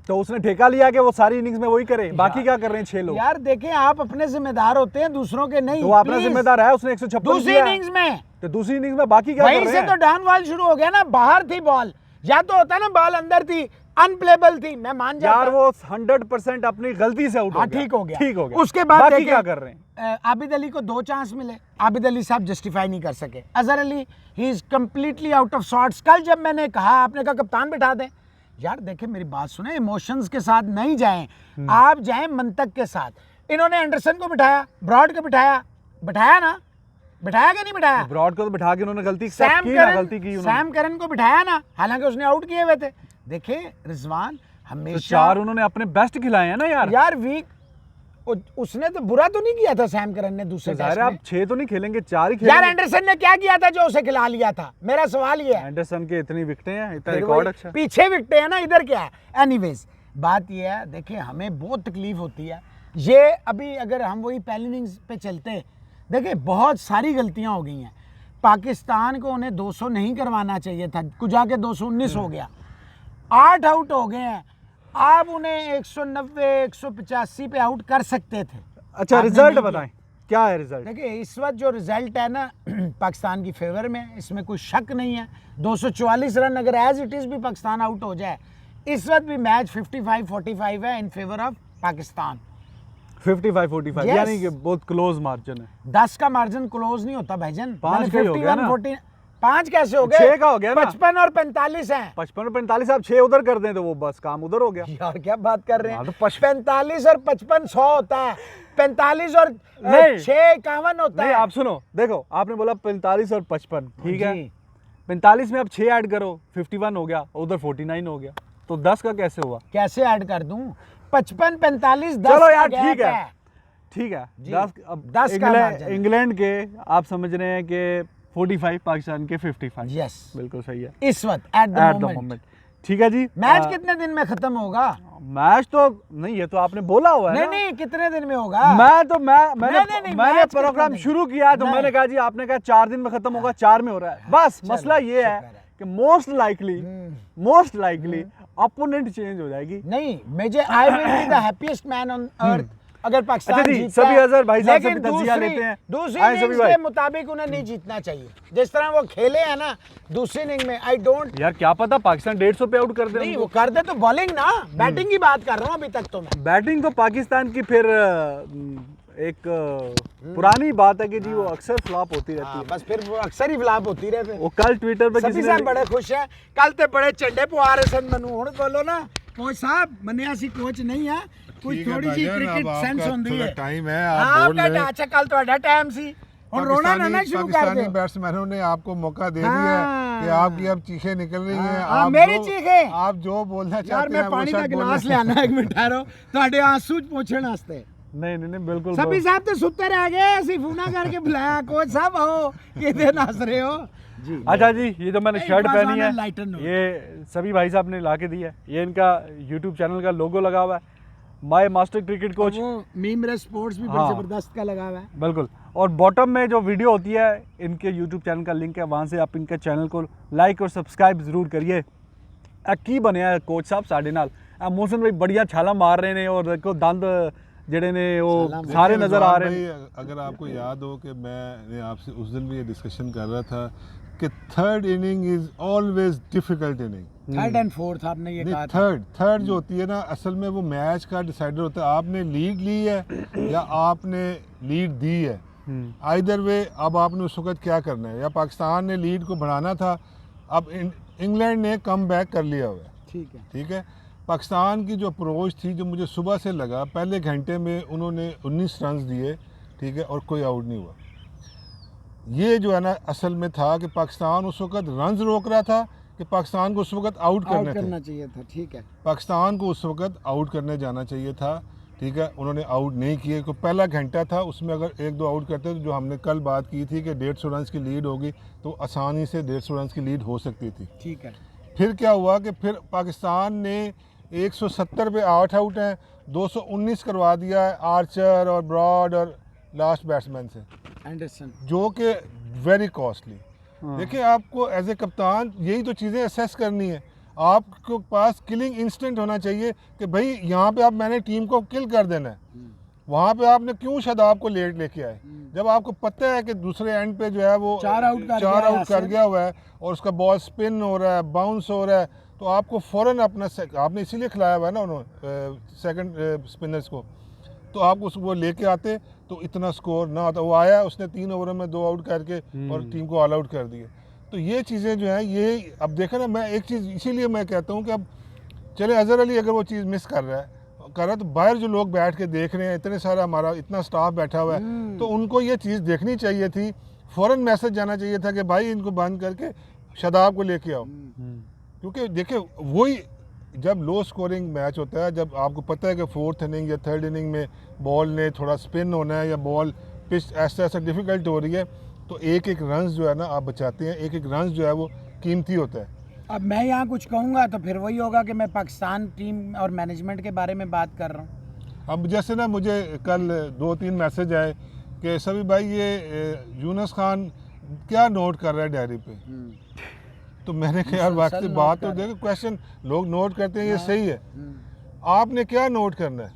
तो उसने ठेका लिया कि वो सारी इनिंग्स में वही करे, बाकी क्या कर रहे हैं 6 लोग? यार देखें, आप अपने जिम्मेदार होते हैं, दूसरों के नहीं। तो वो अपना प्लीज। जिम्मेदार है, उसने 156 दूसरी किया। इनिंग्स में, तो दूसरी इनिंग्स में बाकी क्या कर वहीं रहे से हैं? तो डाउनफॉल शुरू हो गया ना। बाहर थी बॉल, या तो होता ना बॉल अंदर थी, अनप्लेबल थी, मैं मान जाता। यार वो 100% अपनी गलती से आउट हो हाँ गया। ठीक हो गया, ठीक हो गया। उसके बाद बाकी देखिए, क्या कर रहे हैं? आबिद अली को 2 चांस मिले, आबिद अली साहब जस्टिफाई नहीं कर सके। Azhar Ali he is completely out of sorts. कल जब मैंने कहा, आपने कहा कप्तान बिठा दें, यार देखिए मेरी बात सुने, इमोशंस के साथ नहीं जाएं, आप जाएं मंतक के साथ। इन्होंने एंडरसन को बिठाया, ब्रॉड को बिठाया, बिठाया ना, बिठाया कि नहीं बिठाया? ब्रॉड को तो बिठा के उन्होंने गलती सैम की ना, करन, गलती की उन्होंने। सैम करन को बिठाया ना, हालांकि उसने आउट किए हुए थे। देखिए रिजवान तो हमेशा 4 उन्होंने अपने बेस्ट खिलाए हैं ना यार। यार वीक, उसने तो बुरा तो नहीं किया था सैम करन ने दूसरे तो जाहिर टेस्ट है में। आप 6 तो नहीं खेलेंगे, 4 ही यार खेलेंगे। एंडरसन ने क्या किया था जो उसे खिला लिया था? मेरा सवाल ये है। एंडरसन के इतनी विकेटें हैं, इतना फिर रिकॉर्ड वही, अच्छा। पीछे विकटे हैं ना, इधर क्या है? एनीवेज बात ये है, देखिए हमें बहुत तकलीफ होती है। ये अभी अगर हम वही पहली इनिंग्स पे चलते, देखिए बहुत सारी गलतियां हो गई हैं। पाकिस्तान को उन्हें 200 नहीं करवाना चाहिए था, कुछ जाके 219 हो गया, 8 आउट हो गए हैं। आप उन्हें 190 185 पे आउट कर सकते थे। अच्छा आपने रिजल्ट नहीं बताएं, क्या है रिजल्ट? देखिए इस वक्त जो रिजल्ट है ना पाकिस्तान की फेवर में, इसमें कोई शक नहीं है। 244 रन अगर एज इट इज़ भी पाकिस्तान आउट हो जाए, इस वक्त भी मैच 55-45 है in favour of Pakistan. 55-45 Yes. यानी कि बहुत क्लोज मार्जिन है। 10 का मार्जिन क्लोज नहीं होता भाईजान। 5 का ही हो गया ना। 51-40, 5 कैसे हो गए? 6 का हो गया ना। 55 और 45 हैं। 55 और 45 आप 6 उधर कर दें तो वो बस काम उधर हो गया। यार क्या बात कर रहे हाँ, हैं? तो 45 और 55 100 होता है, 45 और नहीं। 6 51 होता नहीं है। आप सुनो, देखो आपने बोला 45 और 55, ठीक है। जी। 45 में आप 6 ऐड करो, 51 हो गया, उधर 49 हो गया, तो 10 का कैसे हुआ? कैसे ऐड कर दूं? 55 45 10 चलो का यार gap ठीक है, ठीक है। जी, 10 अब 10 का margin है। इंग्लैंड के आप समझ रहे हैं कि 45, पाकिस्तान के 55। यस, बिल्कुल सही है इस वक्त at the at the moment. Moment. ठीक है जी। मैच कितने दिन में खत्म होगा? मैच तो नहीं, ये तो आपने बोला हुआ है नहीं ना। नहीं, कितने दिन में होगा? मैंने नहीं, मैंने मैच प्रोग्राम कितने दिन? शुरू किया तो नहीं। मैंने कहा जी, आपने कहा 4 दिन में खत्म होगा, 4 में हो रहा है। बस चलो, मसला ये है शुक्र है। कि मोस्ट लाइकली अपोनेंट चेंज हो जाएगी। नहीं, मुझे I will be the happiest man on earth अगर पाकिस्तान अच्छा जी, जीतता सभी है। अजहर भाई साहब से लेकिन भी तज्जिया दूसरी- लेते हैं। दूसरी आए सभी इनिंग्स भाई। के मुताबिक उन्हें नहीं जीतना चाहिए, जिस तरह वो खेले हैं ना दूसरी इनिंग में। आई डोंट, यार क्या पता पाकिस्तान 150 पे आउट कर दे नहीं उनको। वो कर दे तो बॉलिंग ना, बैटिंग की बात कर रहा हूँ अभी तक तो मैं। बैटिंग तो पाकिस्तान की फिर एक पुरानी बात है कि जी वो अक्सर फ्लॉप होती रहती हाँ, है। बस फिर वो अक्सर ही फ्लॉप होती रहे फिर। वो कल ट्विटर पे सभी किसी साहब ने बड़े खुश हैं, कल ते बड़े चंडे पवा रहे सन मनु। हुण बोलो ना कोच साहब, मन्ने ऐसी कोच नहीं है, कुछ ठीक है थोड़ी जी भाईजान, क्रिकेट अब सेंस आपका होंदी थोड़ा है। टाइम है, आप बोल रहे हैं। अच्छा कल ਤੁਹਾਡਾ टाइम सी, हुण रोना ना ना शुरू कर पाकिस्तानी दो। बैट्समैनों ने आपको मौका दे हाँ। दिया कि आपकी अब चीखें निकल रही हैं। हाँ, आप मेरी जो- चीखें? आप जो बोलना यार चाहते मैं हैं वो पानी सब का बोलना। गिलास ले आना, एक मिनट ठहरो, ਤੁਹਾਡੇ आंसू पोछण वास्ते। नहीं नहीं नहीं बिल्कुल सभी साहब तो सुत्ते रह गए, ਅਸੀਂ ਫੋਨਾ करके बुलाया, कोच साहब आओ, किधर नाच रहे हो जी। अच्छा जी, ये जो मैंने It शर्ट was पहनी on a है, lighter note. ये सभी भाई साहब ने ला के दी है। ये इनका यूट्यूब चैनल का लोगो लगा हुआ है, माय मास्टर क्रिकेट कोच। वो मीम रे स्पोर्ट्स भी हाँ। बड़ी जबरदस्त का लगा हुआ है। बिल्कुल। और बॉटम में जो वीडियो होती है, इनके यूट्यूब चैनल का लिंक है, वहाँ से आप इनके चैनल को लाइक और सब्सक्राइब जरूर करिए। की बनया कोच साहब साढ़े नाल मोहसिन भाई बढ़िया छाला मार रहे ने, और देखो दंद जेडे ने वो छाला सारे देखिए नजर आ रिजवान रहे हैं। भाई, अगर आपको याद हो कि मैंने आपसे उस दिन भी ये डिस्कशन कर रहा था कि third inning is always difficult inning. Third and fourth आपने ये कहा था। थर्ड जो होती है ना, असल में वो मैच का डिसाइडर होता है। आपने लीड ली है या आपने लीड दी है, आइदर वे। अब आपने उस वक्त क्या करना है, या पाकिस्तान ने लीड को बढ़ाना था, अब इंग्लैंड ने कम बैक कर लिया हुआ है। ठीक है, ठीक है। पाकिस्तान की जो अप्रोच थी, जो मुझे सुबह से लगा, पहले घंटे में उन्होंने 19 रन दिए, ठीक है, और कोई आउट नहीं हुआ। ये जो है ना असल में था कि पाकिस्तान उस वक्त रन्स रोक रहा था कि पाकिस्तान को उस वक्त आउट करना चाहिए था। ठीक है, पाकिस्तान को उस वक्त आउट करने जाना चाहिए था। ठीक है, उन्होंने आउट नहीं किए। तो पहला घंटा था, उसमें अगर 1-2 आउट करते तो जो हमने कल बात की थी कि 150 रन की लीड होगी तो आसानी से 150 रन की लीड हो सकती थी। ठीक है, फिर क्या हुआ कि फिर पाकिस्तान ने 170 पे 8 आउट हैं, 219 करवा दिया है आर्चर और ब्रॉड और लास्ट बैट्समैन से, एंडरसन, जो कि वेरी कॉस्टली। देखिए, आपको एज ए कप्तान यही तो चीज़ें असेस करनी है। आपके पास किलिंग इंस्टेंट होना चाहिए कि भाई यहाँ पे आप मैंने टीम को किल कर देना है। वहाँ पे आपने क्यों शादाब को लेट लेके आए जब आपको पता है कि दूसरे एंड पे जो है वो 4 आउट कर गया हुआ है और उसका बॉल स्पिन हो रहा है, बाउंस हो रहा है, तो आपको फ़ौरन अपना आपने इसीलिए खिलाया हुआ है ना उन्होंने सेकंड स्पिनर्स को, तो आप वो लेके आते तो इतना स्कोर ना आता। वो आया, उसने 3 ओवरों में 2 आउट करके और टीम को ऑल आउट कर दिए। तो ये चीज़ें जो हैं ये अब देखें ना, मैं एक चीज़ इसीलिए मैं कहता हूँ कि अब चले अज़हर अली अगर वो चीज़ मिस कर रहा है तो बाहर जो लोग बैठ के देख रहे हैं, इतने सारा हमारा इतना स्टाफ बैठा हुआ है, तो उनको ये चीज़ देखनी चाहिए थी, फ़ौरन मैसेज जाना चाहिए था कि भाई इनको बंद करके शादाब को लेके आओ। क्योंकि देखिए वही जब लो स्कोरिंग मैच होता है, जब आपको पता है कि 4th इनिंग या 3rd इनिंग में बॉल ने थोड़ा स्पिन होना है या बॉल पिच ऐसा डिफ़िकल्ट हो रही है, तो एक एक रन्स जो है ना आप बचाते हैं, एक एक रन्स जो है वो कीमती होता है। अब मैं यहाँ कुछ कहूँगा तो फिर वही होगा कि मैं पाकिस्तान टीम और मैनेजमेंट के बारे में बात कर रहा हूँ। अब जैसे ना मुझे कल 2-3 मैसेज आए कि सभी भाई ये यूनुस खान क्या नोट कर रहा है डायरी पे, तो मैंने कहा यार वाकई बात तो देखो, क्वेश्चन लोग नोट करते हैं ये सही है, आपने क्या नोट करना है?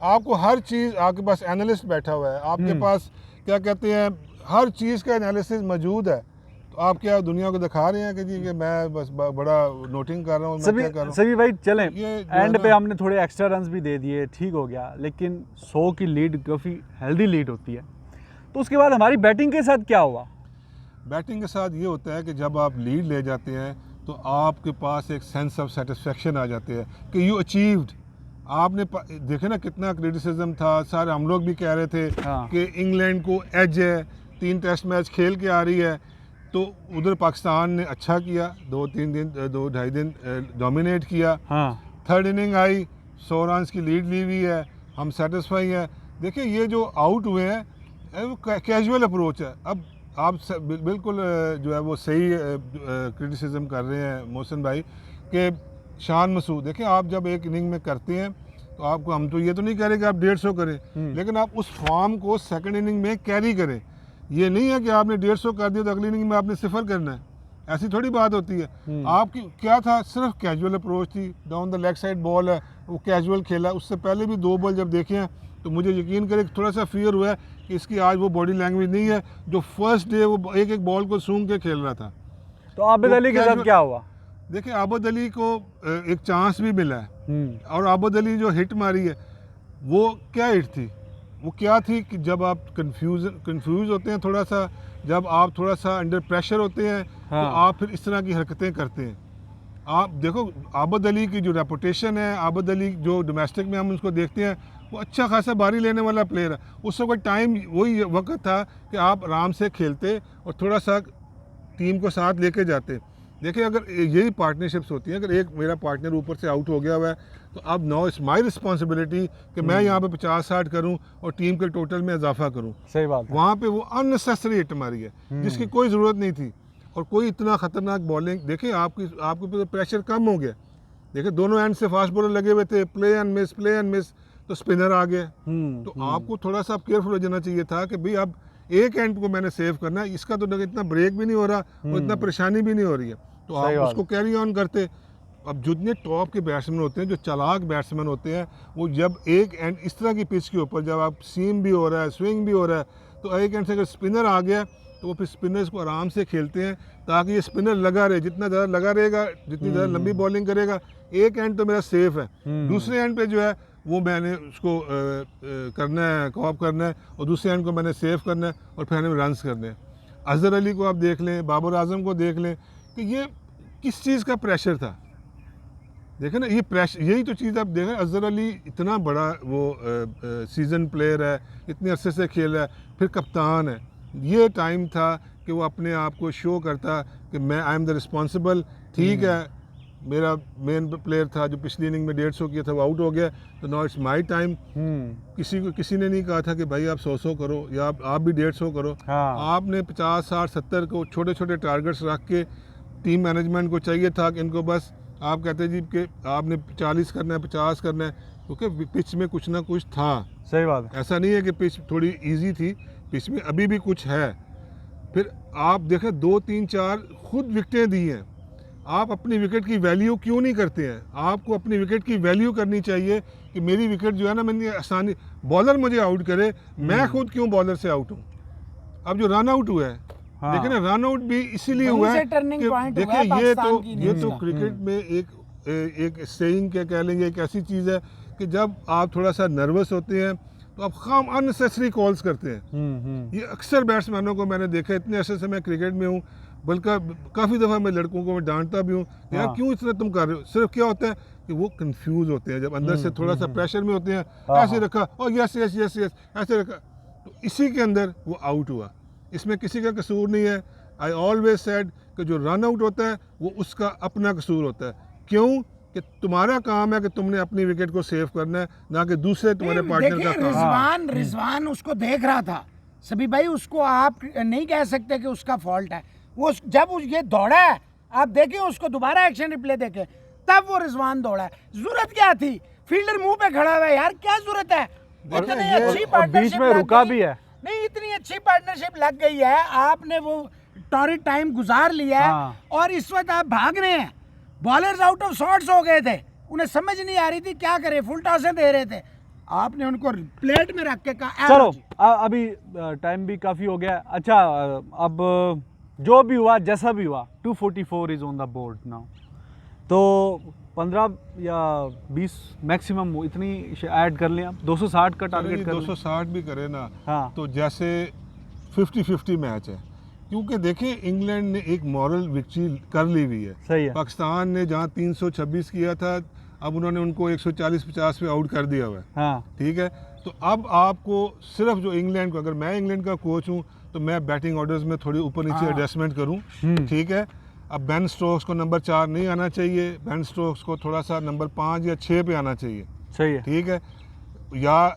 आपको हर चीज़, आपके पास एनालिस्ट बैठा हुआ है, आपके पास क्या कहते हैं हर चीज़ का एनालिसिस मौजूद है, तो आप क्या दुनिया को दिखा रहे हैं कि जी कि मैं बस बड़ा नोटिंग कर रहा हूँ, मैं क्या कर रहा हूँ? सभी भाई चलें, ये एंड पे हमने थोड़े एक्स्ट्रा रन्स भी दे दिए, ठीक हो गया, लेकिन 100 की लीड काफ़ी हेल्दी लीड होती है। तो उसके बाद हमारी बैटिंग के साथ क्या हुआ? बैटिंग के साथ ये होता है कि जब आप लीड ले जाते हैं तो आपके पास एक सेंस ऑफ सेटिस्फेक्शन आ जाते हैं कि यू अचीव्ड। आपने देखे ना कितना क्रिटिसिज्म था, सारे हम लोग भी कह रहे थे कि इंग्लैंड को एज है, 3 टेस्ट मैच खेल के आ रही है, तो उधर पाकिस्तान ने अच्छा किया, 2-2.5 दिन डोमिनेट किया। 3rd इनिंग आई, 100 रन की लीड ली हुई है, हम सेटिस्फाई हैं। देखिए ये जो आउट हुए हैं वो कैजुअल अप्रोच है। अब आप बिल्कुल जो है वो सही क्रिटिसिज्म कर रहे हैं मोहसिन भाई कि शान मसूद, देखिए आप जब एक इनिंग में करते हैं तो आपको, हम तो ये तो नहीं कह रहे कि आप 150 करें, लेकिन आप उस फॉर्म को 2nd इनिंग में कैरी करें। ये नहीं है कि आपने 150 कर दिया तो अगली इनिंग में आपने 0 करना है, ऐसी थोड़ी बात होती है। आपकी क्या था, सिर्फ कैजुअल अप्रोच थी, down the leg side ball है, वो कैजुअल खेला। उससे पहले भी 2 बॉल जब देखे हैं तो मुझे यकीन करें थोड़ा सा फियर हुआ है कि इसकी आज वो बॉडी लैंग्वेज नहीं है जो फर्स्ट डे वो एक एक बॉल को सूंघ के खेल रहा था। तो आबिद अली के साथ क्या हुआ? देखिए आबिद अली को एक चांस भी मिला है, और आबिद अली जो हिट मारी है वो क्या हिट थी, वो क्या थी कि जब आप कंफ्यूज होते हैं थोड़ा सा, जब आप थोड़ा सा अंडर प्रेशर होते हैं तो आप फिर इस तरह की हरकतें करते हैं। आप देखो आबिद अली की जो रेपुटेशन है, आबिद अली जो डोमेस्टिक में हम उसको देखते हैं, वो अच्छा खासा बारी लेने वाला प्लेयर है। उस वक्त टाइम वही वक्त था कि आप आराम से खेलते और थोड़ा सा टीम को साथ लेके जाते। देखिए अगर यही पार्टनरशिप्स होती हैं, अगर एक मेरा पार्टनर ऊपर से आउट हो गया हुआ है तो अब नो इट्स माई रिस्पॉन्सिबिलिटी कि मैं यहाँ पे 50-60 करूँ और टीम के टोटल में इजाफा करूँ। सही बात है। वहाँ पे वो अननेसेसरी हिट मारी है जिसकी कोई ज़रूरत नहीं थी, और कोई इतना ख़तरनाक बॉलिंग। देखिए आपके प्रेशर कम हो गया। देखिए दोनों एंड से फास्ट बॉलर लगे हुए थे, प्ले एंड मिस, तो स्पिनर आ गया। तो आपको थोड़ा सा केयरफुल हो जाना चाहिए था कि भाई अब एक एंड को मैंने सेव करना है, इसका तो इतना ब्रेक भी नहीं हो रहा और इतना परेशानी भी नहीं हो रही है, तो आप उसको कैरी ऑन करते। अब जितने टॉप के बैट्समैन होते हैं, जो चालाक बैट्समैन होते हैं, वो जब एक एंड इस तरह की पिच के ऊपर जब आप सीम भी हो रहा है, स्विंग भी हो रहा है, तो एक एंड से अगर स्पिनर आ गया तो वो फिर स्पिनर्स को आराम से खेलते हैं ताकि ये स्पिनर लगा रहे, जितना ज़्यादा लगा रहेगा, जितनी ज़्यादा लंबी बॉलिंग करेगा, एक एंड तो मेरा सेफ है, दूसरे एंड पे जो है वो मैंने उसको करना है, कॉप करना है, और दूसरे एंड को मैंने सेव करना है और फिर हमें रन्स करने हैं। अज़हर अली को आप देख लें, बाबर आजम को देख लें कि ये किस चीज़ का प्रेशर था। देखें ना, ये प्रेशर, यही तो चीज़ आप देखें। अज़हर अली इतना बड़ा वो सीज़न प्लेयर है, इतने अरसे से खेल रहा है, फिर कप्तान है, ये टाइम था कि वो अपने आप को शो करता कि मैं आई एम द रिस्पॉन्सिबल। ठीक है, मेरा मेन प्लेयर था जो पिछली इनिंग में 150 किया था, वो आउट हो गया, तो नाउ इट्स माय टाइम। किसी ने नहीं कहा था कि भाई आप 100 करो या आप भी 150 करो। हाँ। आपने 50, 60, 70 को छोटे छोटे टारगेट्स रख के टीम मैनेजमेंट को चाहिए था कि इनको बस आप कहते जी कि आपने 40 करना है, 50 करना है, क्योंकि पिच में कुछ ना कुछ था। सही बात है। ऐसा नहीं है कि पिच थोड़ी इजी थी, पिच में अभी भी कुछ है। फिर आप देखें 2, 3, 4 खुद विकेटें दी हैं, आप अपनी विकेट की वैल्यू क्यों नहीं करते हैं? आपको अपनी विकेट की वैल्यू करनी चाहिए कि मेरी विकेट जो है ना, मैंने आसानी बॉलर मुझे आउट करे, मैं खुद क्यों बॉलर से आउट हूँ। अब जो रन आउट हुआ है, हाँ। देखिए ना, रन आउट भी इसीलिए हुआ है कि देखिए ये तो क्रिकेट में एक सेइंग के कह लेंगे, एक ऐसी चीज़ है कि जब आप थोड़ा सा नर्वस होते हैं तो आप खाम अननेसेसरी कॉल्स करते हैं। ये अक्सर बैट्समैनों को मैंने देखा, इतने अरसे से मैं क्रिकेट में हूँ, बल्कि काफ़ी दफ़ा मैं लड़कों को मैं डांटता भी हूँ, यार क्यों इतना तुम कर रहे हो। सिर्फ क्या होता है कि वो कंफ्यूज होते हैं, जब अंदर से थोड़ा सा प्रेशर में होते हैं, ऐसे रखा और यस यस यस यस ऐसे रखा, तो इसी के अंदर वो आउट हुआ। इसमें किसी का कसूर नहीं है। आई ऑलवेज सेड कि जो रन आउट होता है वो उसका अपना कसूर होता है। क्यों? कि तुम्हारा काम है कि तुमने अपनी विकेट को सेव करना है, ना कि दूसरे तुम्हारे पार्टनर का काम। रिजवान उसको देख रहा था सभी भाई, उसको आप नहीं कह सकते कि उसका फॉल्ट है। वो जब ये दौड़ा है, आप देखें उसको दोबारा एक्शन रिप्ले देखें, तब वो रिजवान दौड़ा है। जरूरत क्या थी? फील्डर मुंह पे खड़ा हुआ है यार, क्या जरूरत है? इतनी अच्छी पार्टनरशिप बीच में रुका भी है, नहीं इतनी अच्छी पार्टनरशिप लग गई है, आपने वो टॉरिड टाइम गुजार लिया है। हाँ। और इस वक्त आप भाग रहे हैं। बॉलर्स आउट ऑफ शॉट्स हो गए थे, उन्हें समझ नहीं आ रही थी क्या करे, फुल टॉसें दे रहे थे, आपने उनको प्लेट में रख के कहा चलो अभी टाइम भी काफ़ी हो गया। अच्छा, अब जो भी हुआ जैसा भी हुआ, 244 is on the board now, तो 15 या 20 मैक्सिमम इतनी ऐड कर लें आप, 260 का टारगेट कर 260 भी करे ना। हाँ। तो जैसे 50-50 मैच है, क्योंकि देखें इंग्लैंड ने एक मॉरल विक्ट्री कर ली हुई है। सही है। पाकिस्तान ने जहाँ 326 किया था, अब उन्होंने उनको 140-50 पे आउट कर दिया हुआ है। हाँ। ठीक है, तो अब आपको सिर्फ जो इंग्लैंड को, अगर मैं इंग्लैंड का कोच हूँ तो मैं बैटिंग ऑर्डर्स में थोड़ी ऊपर नीचे एडजस्टमेंट करूँ। ठीक है, अब बेन स्टोक्स को नंबर 4 नहीं आना चाहिए, बेन स्टोक्स को थोड़ा सा नंबर 5 या 6 पे आना चाहिए। सही है। ठीक है, या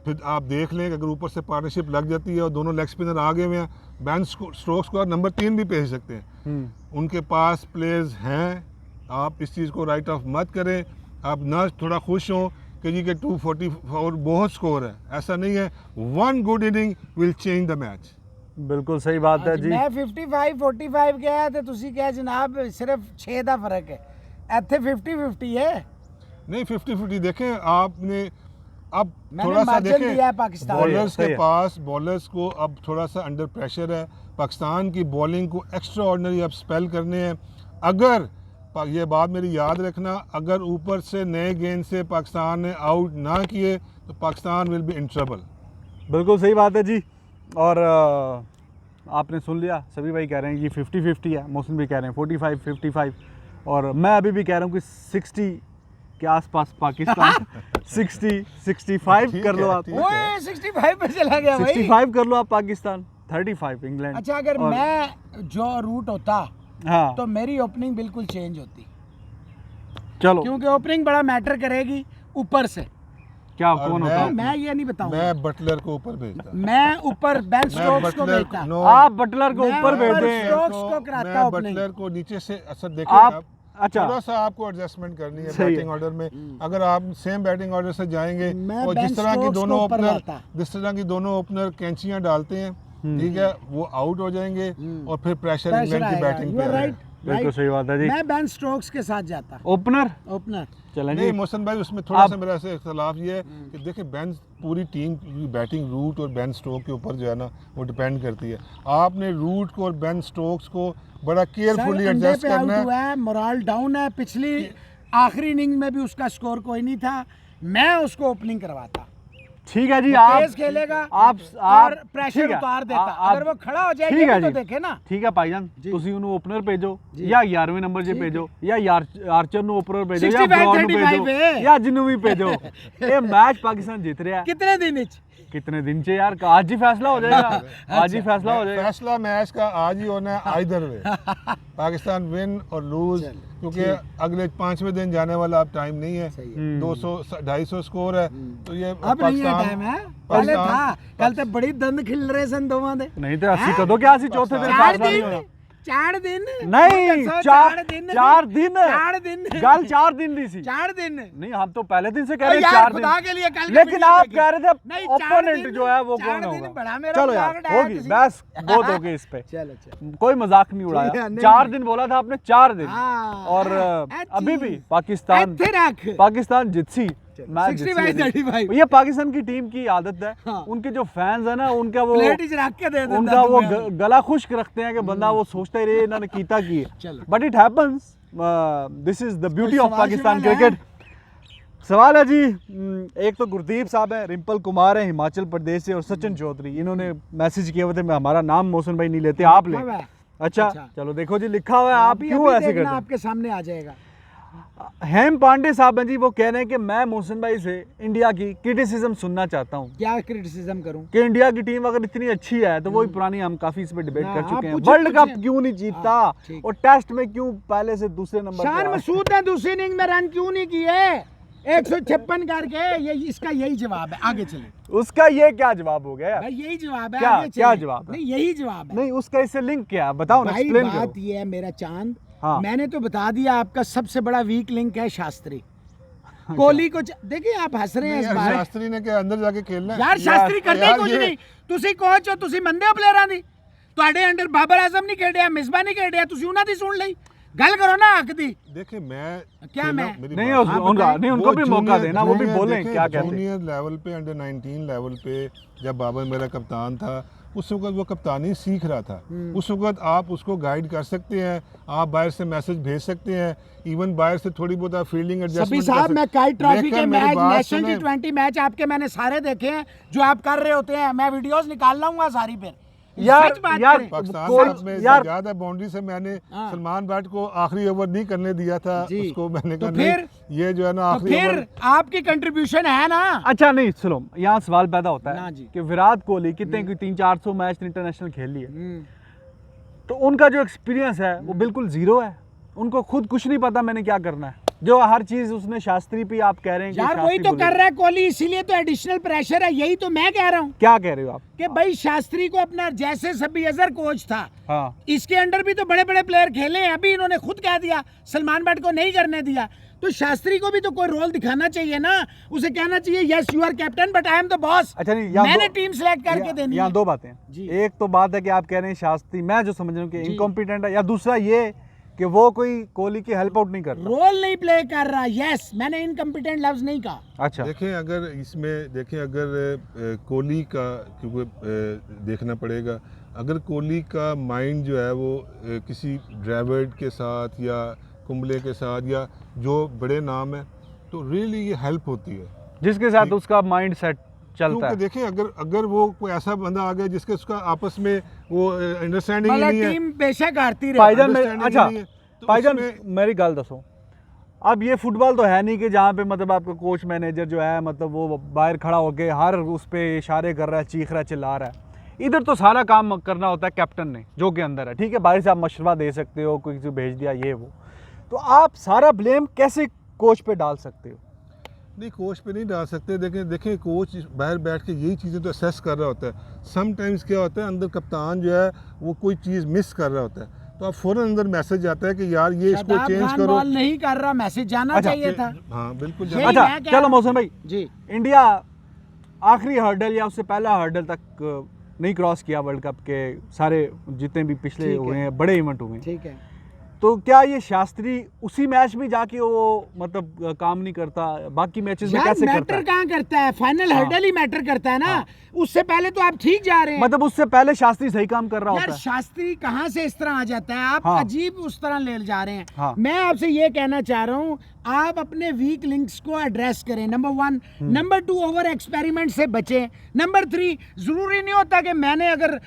फिर आप देख लें कि अगर ऊपर से पार्टनरशिप लग जाती है और दोनों लेग स्पिनर आ गए हुए हैं, बेन स्टोक्स को नंबर 3 भी भेज सकते हैं। उनके पास प्लेयर्स हैं, आप इस चीज़ को राइट ऑफ मत करें। आप ना थोड़ा खुश हों कि जी के 244 बहुत स्कोर है, ऐसा नहीं है। 1 good inning will change the match. बिल्कुल सही बात है जी। मैं 55-45 गया तो तुसी क्या जनाब सिर्फ 6 का फर्क है, इत्थे 50-50 है। नहीं 50-50 देखें आपने, अब मैंने थोड़ा सा मार्जिन देखें दिया है पाकिस्तान को। बॉलर्स सही के है। पास, बॉलर्स को अब थोड़ा सा अंडर प्रेशर है। पाकिस्तान की बॉलिंग को एक्स्ट्रा ऑर्डिनरी अब स्पेल करने हैं। अगर ये बात मेरी याद रखना, अगर ऊपर से नए गेंद से पाकिस्तान ने आउट ना किए तो Pakistan will be in trouble. बिल्कुल सही बात है जी। और आपने सुन लिया, सभी भाई कह रहे हैं ये 50-50 है, मोहसिन भी कह रहे हैं 45-55, और मैं अभी भी कह रहा हूँ कि 60 के आसपास पाकिस्तान 60-65 कर लो आप। ओए 65 पे चला गया भाई। 65 कर लो आप पाकिस्तान, 35 इंग्लैंड। अच्छा, अगर मैं जो रूट होता हाँ तो मेरी ओपनिंग बिल्कुल चेंज होती, चलो क्योंकि ओपनिंग बड़ा मैटर करेगी ऊपर से। क्या और कौन मैं- होता है? मैं ये नहीं बताऊंगा, मैं बटलर को ऊपर भेजता। मैं ऊपर बेन स्टोक्स को बटलर भेजता। नो, आप बटलर को मैं ऊपर ऊपर भेज दें। स्ट्रोक्स को कराता मैं opening। बटलर को नीचे से असर देखें आप अच्छा थोड़ा सा आपको एडजस्टमेंट करनी है सही है। बैटिंग ऑर्डर में। अगर आप सेम बैटिंग ऑर्डर से जाएंगे मैं और बेन जिस तरह की स्टोक्स दोनों को ऊपर ओपनर लाता। कैंचियां डालते हैं, ठीक है, वो आउट हो जाएंगे और फिर प्रेशर इंग्लैंड की बैटिंग पे राइट, आएगा। बिल्कुल सही बात है जी। मैं बेन स्टोक्स के साथ जाता ओपनर ओपनर। चलें नहीं जी। मोहसिन भाई, उसमें थोड़ा सा मेरा से इख्तलाफ ये है कि देखिए बेन, पूरी टीम की बैटिंग रूट और बेन स्टोक के ऊपर जो है ना वो डिपेंड करती है। आपने रूट को और बेन स्टोक्स को बड़ा केयरफुली एडजस्ट करना है। हुआ है, मोरल डाउन है, पिछली आखिरी इनिंग में भी उसका स्कोर कोई नहीं था, मैं उसको ओपनिंग करवाता। ठीक है जी। वो आप तेज खेलेगा आप और ठीक प्रेशर है, उतार देता। आप- अगर वो खड़ा हो जाए ठीक ये है भी तो जी। देखे ना। ठीक है भाईजान, ਤੁਸੀਂ ਉਹਨੂੰ ਓਪਨਰ ਭੇਜੋ ਜਾਂ 11ਵੇਂ ਨੰਬਰ 'ਤੇ ਭੇਜੋ ਜਾਂ ਆਰਚਰ ਨੂੰ ਓਪਨਰ ਭੇਜੋ ਜਾਂ 65, ਬ੍ਰਾਉਨ ਨੂੰ 35 ਭੇਜੋ ਜਾਂ ਜਿਹਨੂੰ ਵੀ ਭੇਜੋ। ਇਹ ਮੈਚ ਪਾਕਿਸਤਾਨ ਜਿੱਤ ਰਿਹਾ ਹੈ। कितने दिन कितने दिन से यार, आज ही फैसला हो जाएगा, आज ही फैसला हो जाएगा। फैसला मैच का आज ही होना है आइदर वे, पाकिस्तान विन और लूज, क्योंकि अगले 5वें दिन जाने वाला अब टाइम नहीं है। 200-250 स्कोर है, तो ये अब नहीं है टाइम है, पहले था। कल तो बड़ी दंद खिल रहे सन दोवां दे, नहीं तो 80 कदों क्या 80 चौथे दिन फैसला नहीं होना। 4 दिन नहीं, 4 दिन, 4 दिन गल 4 दिन दी सी, 4 दिन नहीं, हम तो पहले दिन से कह रहे हैं यार 4 खुदा दिन के लिए कल लेकिन आप कह रहे थे नहीं, ओपोनेंट जो है वो कौन होगा। चलो यार होगी बस, बहुत हो गई इस पे, कोई मजाक नहीं उड़ाया। 4 दिन बोला था आपने, 4 दिन, और अभी भी पाकिस्तान जितसी मैच, ये पाकिस्तान की टीम की आदत है। उनके जो फैंस है ना, उनका वो गला खुश्क रखते हैं कि बंदा वो सोचता ही रहे इन्होंने कीता की है, but it happens, this is the beauty of Pakistan cricket. सवाल है जी, एक तो गुरदीप साहब है, रिंपल कुमार है हिमाचल प्रदेश से, और सचिन चौधरी, इन्होंने मैसेज किया हुआ थे, मैं हमारा नाम मोहसिन भाई नहीं लेते, आप लें। अच्छा चलो देखो जी, लिखा हुआ है, आप क्यों ऐसे करते हैं, आपके सामने आ जाएगा। हेम पांडे साहब हैं जी, वो कह रहे हैं कि मैं मोहसिन भाई से इंडिया की क्रिटिसिज्म सुनना चाहता हूँ। क्या क्रिटिसिज्म करूँ? कि इंडिया की टीम अगर इतनी अच्छी है तो वही पुरानी, हम काफी इस पे डिबेट कर चुके हैं, वर्ल्ड कप क्यों नहीं जीता और टेस्ट में क्यों पहले से दूसरे नंबर शान मसूद ने दूसरी इनिंग में रन क्यों नहीं किए 156 करके? ये इसका यही जवाब है, आगे चले। उसका ये क्या जवाब हो गया? भाई यही जवाब है, क्या आगे क्या जवाब है? नहीं यही जवाब है। नहीं, उसका इससे लिंक क्या है, बताओ ना, एक्सप्लेन करो। बात ये है मेरा चांद, हाँ। मैंने तो बता दिया, आपका सबसे बड़ा वीक लिंक है शास्त्री। कोहली को देखिए, आप हंस रहे हैं इस बार। शास्त्री ने क्या अंदर जाके खेलना है यार? शास्त्री करते कुछ नहीं, ਤੁਸੀਂ ਕੋਚ ਹੋ, ਤੁਸੀਂ ਮੰਨਦੇ ਹੋ ਪਲੇਅਰਾਂ ਦੀ? ਤੁਹਾਡੇ ਅੰਡਰ ਬਾਬਰ ਆਜ਼ਮ ਨਹੀਂ ਖੇਡਿਆ, ਮਿਸਬਾ ਨਹੀਂ ਖੇਡਿਆ, ਤੁਸੀਂ ਉਹਨਾਂ ਦੀ ਸੁਣ ਲਈ ਗੱਲ करो ना हक दी। देखिए मैं क्या मैं नहीं उनको भी मौका देना, वो भी बोलें क्या कहते हैं। जूनियर लेवल पे, अंडर 19 लेवल पे जब बाबर मेरा कप्तान था, उस वक्त वो कप्तानी सीख रहा था, उस वक्त आप उसको गाइड कर सकते हैं, आप बाहर से मैसेज भेज सकते हैं, इवन बाहर से थोड़ी बहुत आप फील्डिंग एडजस्टमेंट साहब, मैं काइट ट्रॉफी के मैच, नेशनल T20 मैच आपके मैंने सारे देखे हैं, जो आप कर रहे होते हैं, मैं वीडियोस निकाल लाऊंगा सारी पे। यार पाकिस्तान में ज्यादा बाउंड्री से मैंने सलमान बट को आखिरी ओवर नहीं करने दिया था, उसको मैंने कहा फिर ये जो है ना आखिरी ओवर आपकी कंट्रीब्यूशन है ना। अच्छा नहीं सुनो, यहाँ सवाल पैदा होता है कि विराट कोहली कितने 300-400 मैच इंटरनेशनल खेल लिए, तो उनका जो एक्सपीरियंस है वो बिल्कुल जीरो है, उनको खुद कुछ नहीं पता मैंने क्या करना है, जो हर चीज उसने शास्त्री पे आप कह रहे हैं यार वही तो कर रहा है कोहली, इसीलिए तो एडिशनल प्रेशर है, यही तो मैं कह रहा हूँ। क्या कह रहे हो आप? कि भाई शास्त्री को अपना, जैसे सभी अजहर कोच था, हाँ। इसके अंडर भी तो बड़े बड़े प्लेयर खेले हैं, अभी इन्होंने खुद कह दिया सलमान बट को नहीं करने दिया, तो शास्त्री को भी तो कोई रोल दिखाना चाहिए ना, उसे कहना चाहिए yes you are captain but I am the boss. अच्छा नहीं, मैंने टीम सिलेक्ट करके देनी है। यहाँ दो बातें, एक तो बात है कि आप कह रहे हैं शास्त्री, मैं जो समझ रहा हूँ कि इनकॉम्पिटेंट है, या दूसरा ये कि वो कोई कोहली की हेल्प आउट नहीं कर रहा, रोल नहीं प्ले कर रहा। यस, मैंने इनकम्पिटेंट लफ्ज नहीं कहा। अच्छा देखें, अगर इसमें देखें, अगर कोहली का, क्योंकि देखना पड़ेगा, अगर कोहली का माइंड जो है वो किसी ड्राविड के साथ या कुंबले के साथ या जो बड़े नाम है, तो रियली ये हेल्प होती है, जिसके साथ उसका माइंड सेट चलता है। देखें, अगर वो कोई ऐसा बंदा आ गया जिसके उसका आपस में वो अंडरस्टैंडिंग नहीं है, टीम बेशक हारती रहे। अच्छा भाईजान मेरी गल दसो, अब ये फुटबॉल तो है नहीं कि जहाँ पे मतलब आपका कोच मैनेजर जो है मतलब वो बाहर खड़ा होके हर उस पे इशारे कर रहा है, चीख रहा है, चिल्ला रहा है। इधर तो सारा काम करना होता है कैप्टन ने, जो के अंदर है, ठीक है, बाहर से आप मशवरा दे सकते हो, कोई भेज दिया ये वो, तो आप सारा ब्लेम कैसे कोच पे डाल सकते हो? नहीं, कोच पे नहीं डाल सकते। देखें कोच बाहर बैठ के यही चीज़ें तो असेस कर रहा होता है। समटाइम्स क्या होता है, अंदर कप्तान जो है वो कोई चीज़ मिस कर रहा होता है, तो आप फौरन अंदर मैसेज आता है कि यार ये इसको चेंज करो। बॉल नहीं कर रहा, मैसेज जाना चाहिए था। हाँ बिल्कुल। अच्छा चलो मोहसिन भाई जी, इंडिया आखिरी हर्डल या उससे पहला हर्डल तक नहीं क्रॉस किया वर्ल्ड कप के, सारे जितने भी पिछले हुए हैं बड़े इवेंट हुए, ठीक है, तो क्या ये शास्त्री उसी मैच में जाके वो मतलब काम नहीं करता, बाकी मैचेस में कैसे करता है? मैटर कहाँ करता है, फाइनल हर्डल ही मैटर करता है ना। उससे पहले तो आप ठीक जा रहे हैं, मतलब उससे पहले शास्त्री सही काम कर रहा होता है। शास्त्री कहाँ से इस तरह आ जाता है, आप अजीब उस तरह ले जा रहे हैं। हाँ। मैं आपसे ये कहना चाह रहा हूँ, आप अपने वीक लिंक्स को एड्रेस करें, नंबर 1। नंबर 2, ओवर एक्सपेरिमेंट से बचें। नंबर 3, जरूरी नहीं होता कि मैंने अगर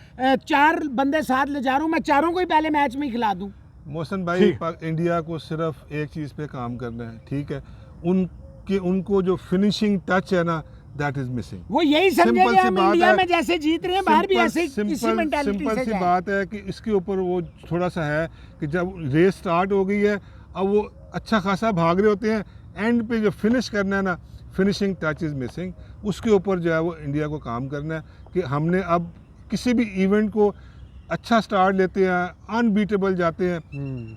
4 बंदे साथ ले जा रहा हूँ, मैं चारों को ही पहले मैच में खिला दूँ। मोहसिन भाई, इंडिया को सिर्फ एक चीज़ पे काम करना है, ठीक है, उनको जो फिनिशिंग टच है ना, दैट इज मिसिंग। वो यही समझे Simple कि सी हम बात इंडिया है। में जैसे जीत रहे हैं बाहर भी ऐसे इसी मेंटालिटी सिंपल से सी जाएं। बात है कि इसके ऊपर वो थोड़ा सा है कि जब रेस स्टार्ट हो गई है, अब वो अच्छा खासा भाग रहे होते हैं, एंड पे जो फिनिश करना है ना, फिनिशिंग टच इज मिसिंग। उसके ऊपर जो है वो इंडिया को काम करना है कि हमने अब किसी भी इवेंट को अच्छा स्टार्ट लेते हैं, अनबीटेबल जाते हैं,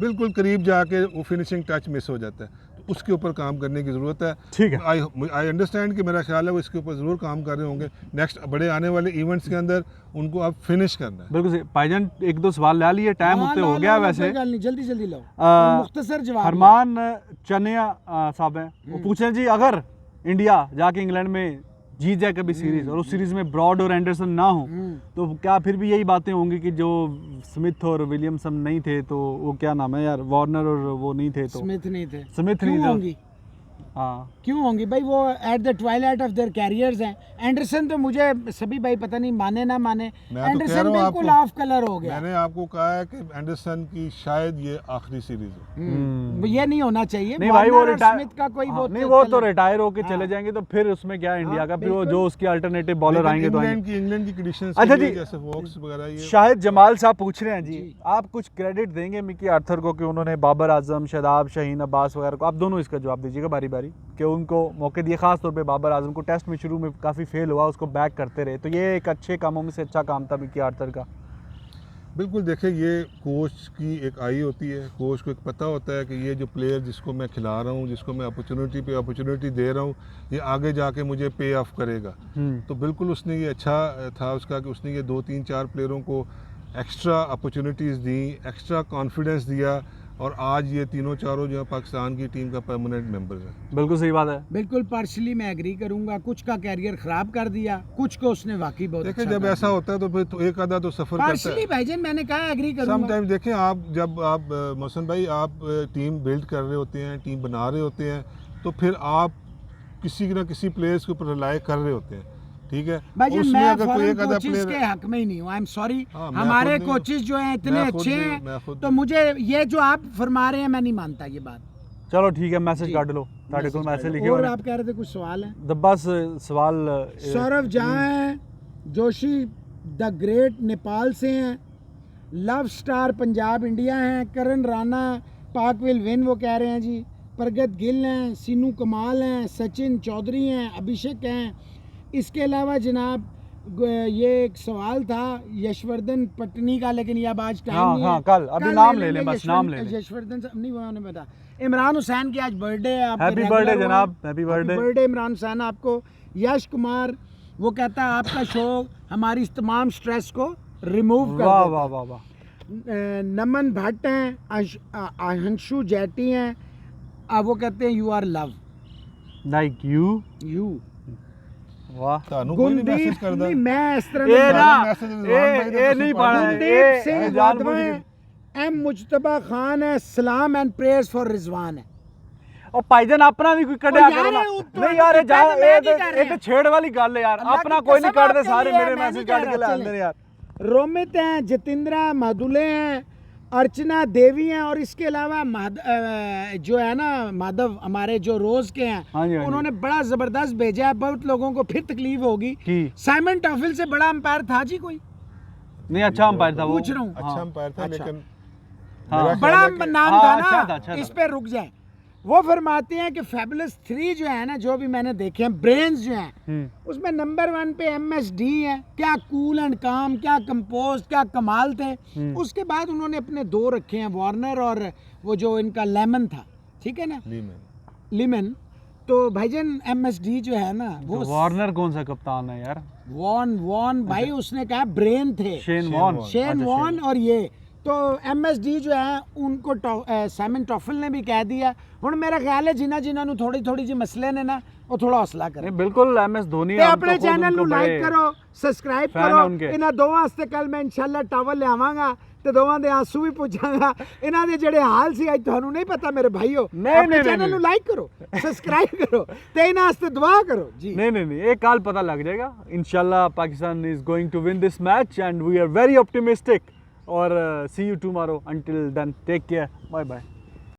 बिल्कुल करीब जाके वो फिनिशिंग टच मिस हो जाता है, तो उसके ऊपर काम करने की ज़रूरत है। ठीक है। आई अंडरस्टैंड कि मेरा ख्याल है वो इसके ऊपर ज़रूर काम कर रहे होंगे। नेक्स्ट बड़े आने वाले इवेंट्स के अंदर उनको अब फिनिश करना है। बिल्कुल सही। भाईजान एक दो सवाल ले लिए, टाइम हाँ, उत्ते ला, हो ला, गया ला, वैसे। कोई गल नहीं, जल्दी जल्दी लो, आ, मुख्तसर जवाब लो। हरमान चनिया साहब हैं, वो पूछ रहे हैं जी अगर इंडिया जाके इंग्लैंड में जीत जाए कभी सीरीज और उस सीरीज में ब्रॉड और एंडरसन ना हो, तो क्या फिर भी यही बातें होंगी कि जो स्मिथ और विलियमसन नहीं थे, तो वो क्या नाम है यार, वार्नर और वो नहीं थे, तो स्मिथ नहीं थे, स्मिथ क्यों नहीं थे। होंगी? हाँ क्यों होंगी भाई, वो at the Twilight of their carriers हैं। एंडरसन तो मुझे सभी भाई पता नहीं माने ना माने, मैं तो कह एंडरसन रहा हूँ बिल्कुल आपको, ऑफ कलर हो गया। मैंने आपको कहा है कि एंडरसन की शायद ये आखिरी सीरीज है। ये नहीं होना चाहिए। नहीं भाई, वो वार्नर और रिटायर, स्मिथ का कोई हाँ, वो नहीं वो तो कलर- रिटायर होके हाँ। चले जाएंगे, तो फिर उसमें क्या है इंडिया का, फिर वो बिल्कुल। जो उसके अल्टरनेटिव बॉलर आएंगे तो आएंगे। इंग्लैंड की कंडीशंस अच्छा के लिए जी, जैसे वॉक्स वगैरह ये शाहिद जमाल साहब पूछ रहे हैं जी, जी। आप कुछ क्रेडिट देंगे मिकी आर्थर को कि उन्होंने बाबर आजम, शादाब, शाहीन अब्बास वगैरह को, आप दोनों इसका जवाब दीजिएगा बारी बारी, कि उनको मौके दिए, खास तौर पे बाबर आजम को टेस्ट में शुरू में काफ़ी फेल हुआ, उसको बैक करते रहे, तो ये एक अच्छे कामों में से अच्छा काम था मिकी आर्थर का। बिल्कुल। देखिए, ये कोच की एक आई होती है, कोच को एक पता होता है कि ये जो प्लेयर जिसको मैं खिला रहा हूँ, जिसको मैं अपॉर्चुनिटी पे अपॉर्चुनिटी दे रहा हूँ, ये आगे जाके मुझे पे ऑफ करेगा। तो बिल्कुल उसने ये अच्छा था उसका कि उसने ये 2-3-4 प्लेयरों को एक्स्ट्रा अपॉर्चुनिटीज़ दी, एक्स्ट्रा कॉन्फिडेंस दिया, और आज ये तीनों चारों जो है पाकिस्तान की टीम का परमानेंट मेंबर है। बिल्कुल सही बात है। बिल्कुल पार्शली मैं एग्री करूंगा। कुछ का कैरियर खराब कर दिया, कुछ को उसने वाकई बहुत देखिए, अच्छा जब कर ऐसा दिया। होता है तो फिर तो एक आधा तो सफ़र करता पार्शली है। भाईजान मैंने कहा एग्री करूंगा। समटाइम्स देखें, आप जब आप मोहसिन भाई आप टीम बिल्ड कर रहे होते हैं, टीम बना रहे होते हैं, तो फिर आप किसी ना किसी प्लेयर्स के ऊपर रिलाई कर रहे होते हैं, ठीक है। भाईजान उसमें मैं अगर कोई फॉरेन एक आधा कोचेस के प्लेयर, हक में ही नहीं हूँ, आई एम सॉरी। हाँ, मैं हमारे खुद नहीं हूँ। कोचेस जो हैं इतने मैं खुद अच्छे नहीं हूँ, हैं, मैं खुद तो नहीं। मुझे ये जो आप फरमा रहे हैं मैं नहीं मानता ये बात। चलो ठीक है, मैसेज जी। काट लो, ताड़े को मैसेज लिखे और होने। आप कह रहे थे कुछ सवाल है? द बस सवाल सौरभ जहाँ हैं, जोशी द ग्रेट नेपाल से हैं, लव स्टार पंजाब इंडिया हैं, करण राणा पाक विल विन वो कह रहे हैं जी, प्रगत गिल हैं, सीनू कमाल हैं, सचिन चौधरी हैं, अभिषेक हैं। इसके अलावा जनाब ये एक सवाल था यशवर्धन पटनी का, लेकिन ये अब आज टाइम हाँ, नहीं हाँ, है। कल, अभी नाम ले लें, बस नाम ले लें। यशवर्धन साहब नहीं, वो नहीं पता। इमरान हुसैन की आज बर्थडे है, आपके हैप्पी regular बर्थडे हुआ। जनाब, happy birthday. Birthday Imran Hussain आपको। यश कुमार वो कहता है आपका शो हमारी इस तमाम स्ट्रेस को रिमूव कर वाह देता वाह है। वाह वाह। नमन भट्ट हैं, अंशु जैटी हैं, वो कहते हैं you are love like you. You. वाह। ਤੁਹਾਨੂੰ ਕੋਈ ਨਹੀਂ गुलदीप मैसेज करदा। नहीं, मैं इस तरह ए नहीं- ना, मैसेज रिजवान ए भाई ने ए तो नहीं सुन पाया। पढ़ा है, गुलदीप सिंह ए जान वाधवा हैं, एम मुजतबा खान है, सलाम एंड प्रेयर्स फॉर रिजवान है। और भाईजान अपना भी कोई कढ़िया यार, करो ना। ये तो नहीं यार, ये जा मैं ये नहीं कर रहा। तो छेड़ वाली गल है यार, अल्लाह की अपना कोई नहीं कसम काटते, आपके सारे लिए मेरे मैं मैसेज नहीं काट कह के रहा, लाते हैं यार। रोमित हैं, जितेंद्र मादुले हैं, अर्चना देवी हैं, और इसके अलावा जो है ना माधव हमारे जो रोज के हैं, हाँ जी, हाँ जी। उन्होंने बड़ा जबरदस्त भेजा है। बहुत लोगों को फिर तकलीफ होगी। की साइमन टॉफिल से बड़ा अंपायर था जी कोई? नहीं, अच्छा अंपायर था वो। पूछ रहा हूँ। अच्छा अंपायर था, अच्छा। लेकिन हाँ। मेरा बड़ा ख्याल है कि- नाम हाँ, था अच्छा ना, था, इस पे रुक जाए। वो फरमाते हैं कि फैबुलस 3 जो है ना, जो भी मैंने देखे हैं ब्रेन्स जो हैं, उसमें नंबर 1 पे MSD है। क्या कूल एंड काम, क्या कंपोज, क्या कमाल थे। उसके बाद उन्होंने अपने 2 रखे हैं, वार्नर और वो जो इनका लेमन था, ठीक है ना, लिमन। तो भाईजान MSD जो है ना वो वार्नर कौन सा कप्तान है यार? वॉन भाई उसने कहा ब्रेन थे, शेन वॉन। शेन अच्छा, वॉन। और ये तो MSD जो है उनको साइमन टॉफिल ने भी कह दिया। हुण मेरा ख्याल है जिन्होंने थोड़ी थोड़ी जी मसले ने ना वो थोड़ा हौसला करें। नहीं बिल्कुल, MS धोनी ते हम अपने तो खुद चैनल उनको ਨੂੰ ਲਾਈਕ बड़े ਕਰੋ, ਸਬਸਕ੍ਰਾਈਬ fan ਕਰੋ। ਆ उनके। ਇਹਨਾਂ ਦੋਵਾਂ ਵਾਸਤੇ ਕੱਲ ਮੈਂ ਇਨਸ਼ਾਅੱਲਾ ਟਾਵਲ ਲਿਆਵਾਂਗਾ ਤੇ ਦੋਵਾਂ ਦੇ ਆਂਸੂ ਵੀ ਪੁੱਛਾਂਗਾ। ਇਹਨਾਂ ਦੇ ਜਿਹੜੇ ਹਾਲ ਸੀ ਅੱਜ ਤੁਹਾਨੂੰ ਨਹੀਂ ਪਤਾ ਮੇਰੇ ਭਾਈਓ। नहीं, ਆਪਣੇ नहीं, ਚੈਨਲ नहीं। ਨੂੰ ਲਾਈਕ ਕਰੋ, ਸਬਸਕ੍ਰਾਈਬ ਕਰੋ ਤੇ ਇਹਨਾਂ ਵਾਸਤੇ ਦੁਆ ਕਰੋ ਜੀ। नहीं नहीं नहीं, एक काल पता लग जाएगा इंशाल्लाह। Pakistan is going to win this match and we are very optimistic और see you tomorrow. Until then take care, bye bye.